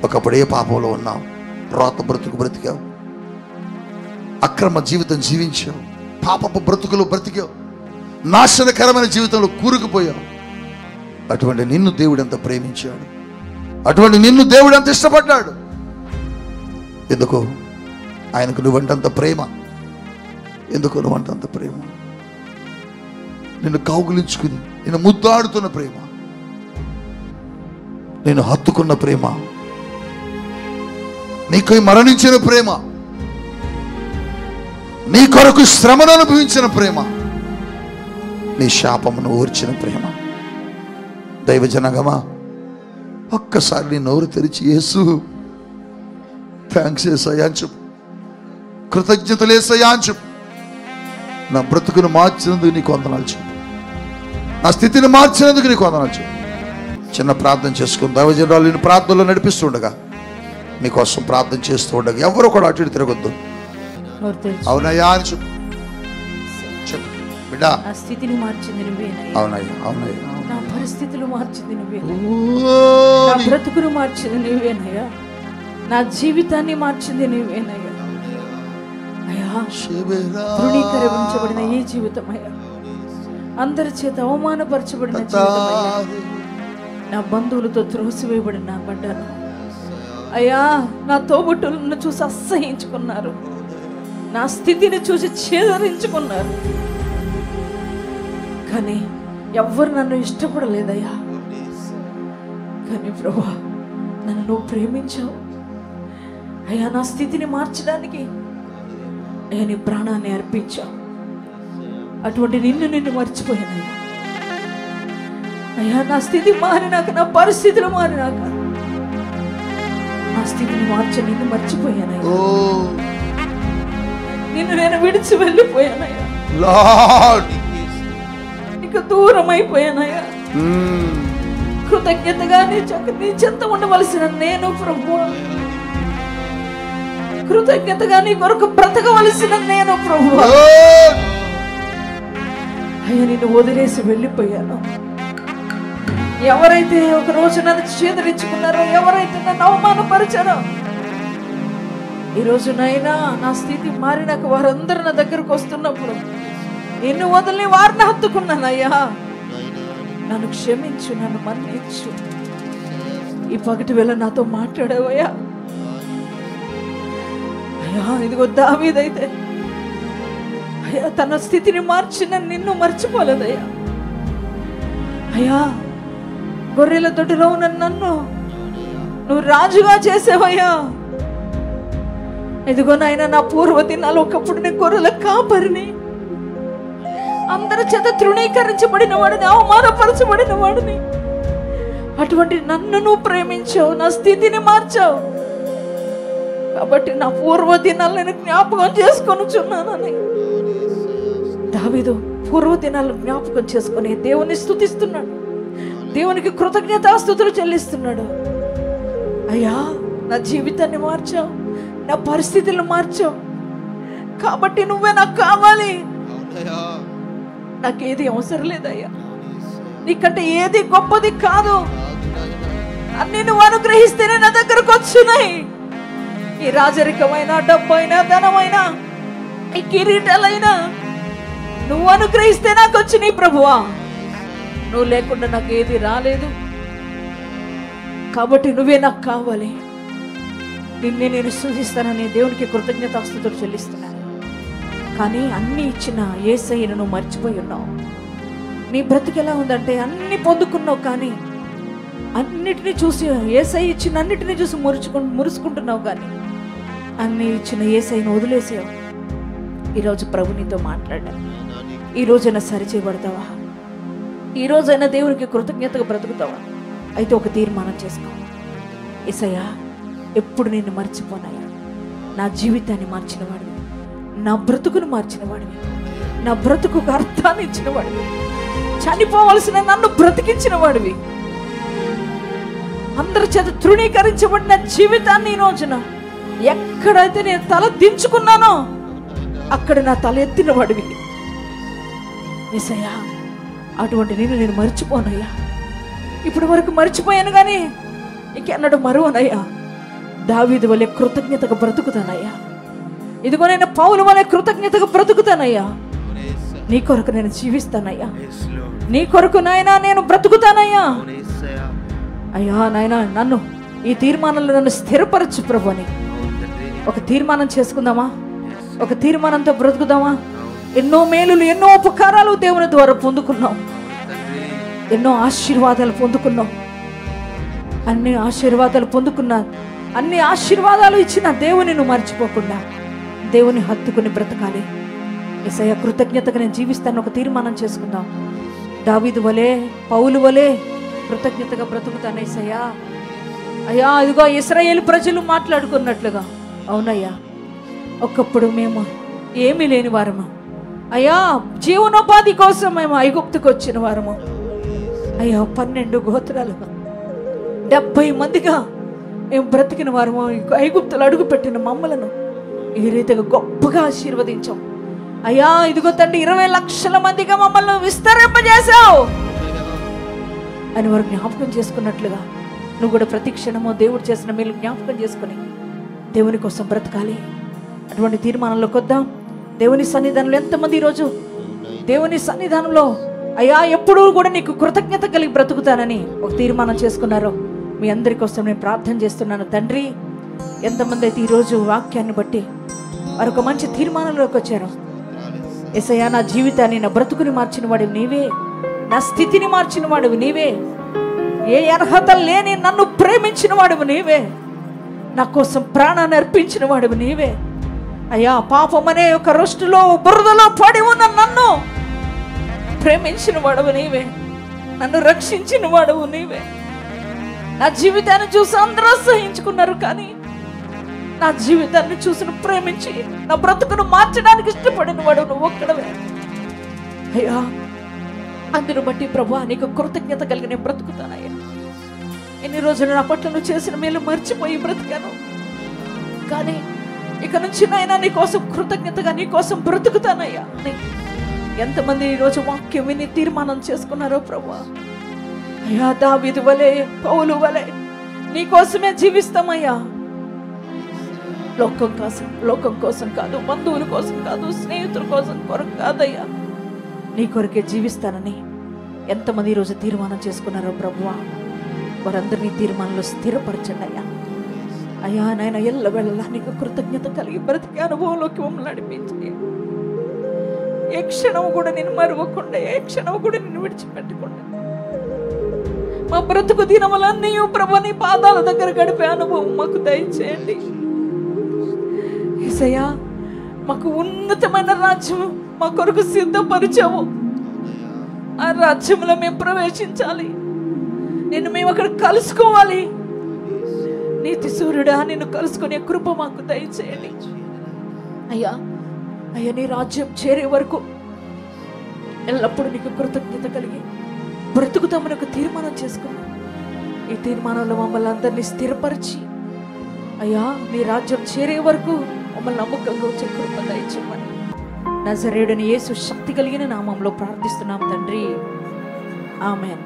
ఒకప్పుడు ఏ పాపంలో ఉన్నావు, రోత బ్రతుకు బ్రతికావు, అక్రమ జీవితం జీవించావు, పాపపు బ్రతుకులు బ్రతికావు, నాశనకరమైన జీవితంలో కూరుకుపోయావు. అటువంటి నిన్ను దేవుడు ఎంత ప్రేమించాడు, అటువంటి నిన్ను దేవుడు ఎంత ఇష్టపడ్డాడు. ఎందుకు ఆయనకు నువ్వంటంత ప్రేమ? ఎందుకు నువ్వంటంత ప్రేమ? నిన్ను కౌగులించుకుని నిన్ను ముద్దాడుతున్న ప్రేమ, నేను హత్తుకున్న ప్రేమ, నీకై మరణించిన ప్రేమ, నీ కొరకు శ్రమను అనుభవించిన ప్రేమ, నీ శాపమును ఓర్చిన ప్రేమ. దైవజనగమా, ఒక్కసారి నీ నోరు తెరిచి యేసు థ్యాంక్స్ యేసయ్యా అని చెప్పు, కృతజ్ఞతలు యేసయ్యా అని చెప్పు. నా బ్రతుకును మార్చినందుకు నీకు వందనాలు చెప్పు, నా స్థితిని మార్చినందుకు నీకు వందనాలు చెప్పు. చిన్న ప్రార్థన చేసుకుని దైవజనురాలు నేను ప్రార్థనలో నడిపిస్తుండగా, నీకోసం ప్రార్థన చేస్తూ ఉండగా ఎవరు కూడా అటు ఇటు తిరగొద్దు. అవునయ్యా అని చెప్పు, చెప్పు బిడ్డా. నా స్థితిని మార్చింది నువ్వేనయ్యా. అవునయ్యా, అవునయ్యా. నా పరిస్థితులు మార్చింది నువ్వేనయ్యా. నా బ్రతుకును మార్చింది నువ్వేనయ్యా. నా జీవితాన్ని మార్చింది నువ్వేనయ్యా. అయ్యా, తృణీకరించబడిన ఈ జీవితం అయ్యా, అందరి చేత అవమానపరచబడిన జీవితం అయ్యా, నా బంధువులతో త్రోసివేయబడిన నా పడ్డాను అయ్యా. నా తోబుట్టులను చూసి అసహ్యించుకున్నారు, నా స్థితిని చూసి చేదరించుకున్నారు, కానీ ఎవ్వరు నన్ను ఇష్టపడలేదయ్యా. కానీ ప్రభువా, నన్ను నువ్వు ప్రేమించావు అయ్యా. నా స్థితిని మార్చడానికి అయ్యా నీ ప్రాణాన్ని అర్పించావు. అటువంటి నిన్ను మర్చిపోయానయ్యా. అయ్యా, నా స్థితి మారినాక, నా పరిస్థితులు మారినాక, నా స్థితిని మార్చి నిన్ను మర్చిపోయానయ్యా. నిన్ను నేను విడిచి వెళ్ళిపోయానయ్యా. లార్డ్, ఇక లేక దూరం అయిపోయానయ్యా. కృతజ్ఞతగా నీ చెంత ఉండవలసిన నేను ప్రభు, కృతజ్ఞతగా నీ కొరకు బ్రతకవలసిన నేను ప్రభు, అయ్యా నిన్ను వదిలేసి వెళ్ళిపోయాను. ఎవరైతే ఒక రోజు నన్ను చేదరించుకున్నారో, ఎవరైతే నన్ను అవమానపరిచారో, ఈరోజు నైనా నా స్థితి మారినాక వారందరూ నా దగ్గరకు వస్తున్నప్పుడు నిన్ను వదిలి వారిని హత్తుకున్నానయ్యా. నన్ను క్షమించు, నన్ను మన్నించు. ఈ పగటి వేళ నాతో మాట్లాడావయ్యా. అయ్యా ఇదిగో దావీదైతే అయ్యా తన స్థితిని మార్చిన నిన్ను మర్చిపోలేదయ్యా. అయ్యా గొర్రెల దొడ్డిలో ఉన్న నన్ను నువ్వు రాజుగా చేసావయ్యా. ఇదిగో నాయన నా పూర్వ దినాలు ఒకప్పుడు నేను గొర్రెల కాపరిని, అందరి చేత తృణీకరించబడిన వాడిని, అవమానపరచబడిన వాడిని. అటువంటి నన్ను నువ్వు ప్రేమించావు, నా స్థితిని మార్చావు. కాబట్టి నా పూర్వ దినాలు నేను జ్ఞాపకం చేసుకొనుచున్నానని దావీదు పూర్వ దినాలు జ్ఞాపకం చేసుకొని దేవుని స్తుతిస్తున్నాడు, దేవునికి కృతజ్ఞతాస్తుతులు చెల్లిస్తున్నాడు. అయ్యా నా జీవితాన్ని మార్చావు, నా పరిస్థితులను మార్చావు, కాబట్టి నువ్వే నాకు కావాలి. నాకేది అవసరం లేదయ్యా, నీకంటే ఏది గొప్పది కాదు. అన్ని నువ్వు అనుగ్రహిస్తేనే నా దగ్గరకు వచ్చినాయి. ఈ రాజరికమైన, డబ్బైనా, ధనమైనా, ఈ కిరీటాలైనా నువ్వు అనుగ్రహిస్తే నాకు వచ్చినాయి ప్రభువా. నువ్వు లేకుండా నాకు ఏది రాలేదు, కాబట్టి నువ్వే నాకు కావాలి. నిన్నే నేను స్తుతిస్తానని దేవునికి కృతజ్ఞతాస్తుతులు చెల్లిస్తున్నాను. కానీ అన్ని ఇచ్చిన యేసయ్యను నువ్వు మర్చిపోయి ఉన్నావు. నీ బ్రతుకు ఎలా ఉందంటే అన్ని పొందుకున్నావు, కానీ అన్నిటినీ చూసి యేసయ్య ఇచ్చిన అన్నిటినీ చూసి మురుసుకుంటున్నావు, కానీ అన్ని ఇచ్చిన యేసయ్యను వదిలేసావు. ఈరోజు ప్రభు నీతో మాట్లాడాను. ఈ రోజైనా సరిచేయబడతావా? ఈ రోజైనా దేవునికి కృతజ్ఞతగా బ్రతుకుతావా? అయితే ఒక తీర్మానం చేసుకో. యేసయ్యా ఎప్పుడు నిన్ను మర్చిపోనాయా. నా జీవితాన్ని మార్చిన వాడివి, నా బ్రతుకును మార్చిన వాడివి, నా బ్రతుకుకు అర్థాన్ని ఇచ్చిన వాడివి, చనిపోవలసిన నన్ను బ్రతికించిన వాడివి. అందరి చేత తృణీకరించబడిన జీవితాన్ని ఈ రోజున ఎక్కడైతే నేను తల దించుకున్నానో అక్కడ నా తల ఎత్తిన వాడివి యేసయ్యా. అటువంటి నేను మర్చిపోనయ్యా. ఇప్పటి వరకు మర్చిపోయాను, కానీ ఇంకెన్నడూ మరువనయ్యా. దావీదు వలె కృతజ్ఞతగా బ్రతుకుతానయ్యా. ఇదిగో నేను పౌలు వలె కృతజ్ఞతగా బ్రతుకుతానయ్యా. నీ కొరకు నేను జీవిస్తానయ్యా, నీ కొరకు నాయనా నేను బ్రతుకుతానయ్యా. అయ్యా నాయనా నన్ను ఈ తీర్మానంలో నన్ను స్థిరపరచు ప్రభు అని ఒక తీర్మానం చేసుకుందామా? ఒక తీర్మానంతో బ్రతుకుదామా? ఎన్నో మేలులు, ఎన్నో ఉపకారాలు దేవుని ద్వారా పొందుకున్నాం, ఎన్నో ఆశీర్వాదాలు పొందుకున్నాం. అన్ని ఆశీర్వాదాలు పొందుకున్నా, అన్ని ఆశీర్వాదాలు ఇచ్చిన దేవుని నువ్వు మర్చిపోకుండా దేవుని హత్తుకుని బ్రతకాలి. యేసయ్య కృతజ్ఞతగా నేను జీవిస్తాను ఒక తీర్మానం చేసుకుందాం. దావీదు వలే, పౌలు వలే కృతజ్ఞతగా బ్రతుకుతాను యేసయ్యా. అయ్యా ఇదిగో ఇశ్రాయేలు ప్రజలు మాట్లాడుకున్నట్లుగా, అవునయ్యా ఒకప్పుడు మేము ఏమీ లేని వారము అయ్యా, జీవనోపాధి కోసం మేము ఐగుప్తుకు వచ్చిన వారము అయ్యా. 12 గోత్రాలుగా 70 మందిగా మేము బ్రతికిన వారము. ఐగుప్తులు అడుగు పెట్టిన మమ్మలను ఈ రీతిగా గొప్పగా ఆశీర్వదించాం అయ్యా. ఇదిగో తండ్రి 20 లక్షల మందిగా మమ్మల్ని విస్తరింపజేశావు అని వారు జ్ఞాపకం చేసుకున్నట్లుగా నువ్వు కూడా ప్రతి క్షణమో దేవుడు చేసిన మేలు జ్ఞాపకం చేసుకుని దేవుని కోసం బ్రతకాలి. అటువంటి తీర్మానంలోకి వద్దాం. దేవుని సన్నిధానంలో ఎంతమంది ఈరోజు దేవుని సన్నిధానంలో అయ్యా ఎప్పుడూ కూడా నీకు కృతజ్ఞత కలిగి బ్రతుకుతానని ఒక తీర్మానం చేసుకున్నారో మీ అందరి కోసం నేను ప్రార్థన చేస్తున్నాను. తండ్రి, ఎంతమంది అయితే ఈరోజు వాక్యాన్ని బట్టి మరొక మంచి తీర్మానంలోకి వచ్చారో, యేసయ్యా నా జీవితాన్ని, నా బ్రతుకుని మార్చిన వాడివి నీవే, నా స్థితిని మార్చిన వాడివి నీవే, ఏ అర్హత లేని నన్ను ప్రేమించిన వాడివి నీవే, నా కోసం ప్రాణాన్ని అర్పించిన వాడివి నీవే అయ్యా. పాపమనే ఒక రొస్టులో బురదలో పడి ఉన్న నన్ను ప్రేమించిన వాడవు నీవే, నన్ను రక్షించిన వాడవు నీవే. నా జీవితాన్ని చూసి అందరూ సహించుకున్నారు, కానీ నా జీవితాన్ని చూసి ప్రేమించి నా బ్రతుకును మార్చడానికి ఇష్టపడిన వాడు నువ్వు ఒక్కడవే అయ్యా. అందును బట్టి ప్రభా నీకు కృతజ్ఞత కలిగి నేను బ్రతుకుతానయ్యా. ఎన్ని రోజులు నా పట్ల నువ్వు చేసిన మేలు మర్చిపోయి బ్రతికాను, కానీ ఇక నుంచి నాయనా నీ కోసం కృతజ్ఞతగా నీ కోసం బ్రతుకుతానయ్యా. ఎంతమంది ఈరోజు వాక్యం విని తీర్మానం చేసుకున్నారో ప్రభా. అయ్యా దావీదు వలె, పౌలు వలె నీ కోసమే జీవిస్తామయ్యా. లోకం కోసం కాదు, బంధువుల కోసం కాదు, స్నేహితుల కోసం కొరకు కాదయ్యా, నీ కొరకే జీవిస్తానని ఎంతమంది ఈరోజు తీర్మానం చేసుకున్నారో ప్రభువా, వారందరినీ తీర్మానంలో స్థిరపరచండి అయ్యా. అయ్యా నాయన ఎల్లవేళలా నీకు కృతజ్ఞత కలిగి బ్రతికే అనుభవంలోకి మమ్మల్ని నడిపించి, ఏ క్షణం కూడా నేను మరువకుండా, ఏ క్షణం కూడా నేను విడిచిపెట్టకుండా మా బ్రతుకు దినములన్నీ ప్రభు నీ పాదాల దగ్గర గడిపే అనుభవం మాకు దయచేయండి. యేసయ్యా, మాకు ఉన్నతమైన రాజ్యం మా కొరకు సిద్ధపరిచావు. ఆ రాజ్యంలో మేము ప్రవేశించాలి, మేము అక్కడ కలుసుకోవాలి. నీతి సూర్యుడా, నిన్ను కలుసుకునే కృప మాకు దయచేయండి అయ్యా. అయ్యా నీ రాజ్యం చేరే వరకు ఎల్లప్పుడూ నీకు కృతజ్ఞత కలిగి బ్రతుకుతామని తీర్మానం చేసుకున్నాం. ఈ తీర్మానంలో మమ్మల్ని అందరినీ స్థిరపరిచి అయ్యా నీ రాజ్యం చేరే వరకు మమ్మల్ని నమ్మకంగా వచ్చే కృప దయచేయమని నజరేయుడైన యేసు శక్తి కలిగిన నామంలో ప్రార్థిస్తున్నాం తండ్రి. ఆమేన్.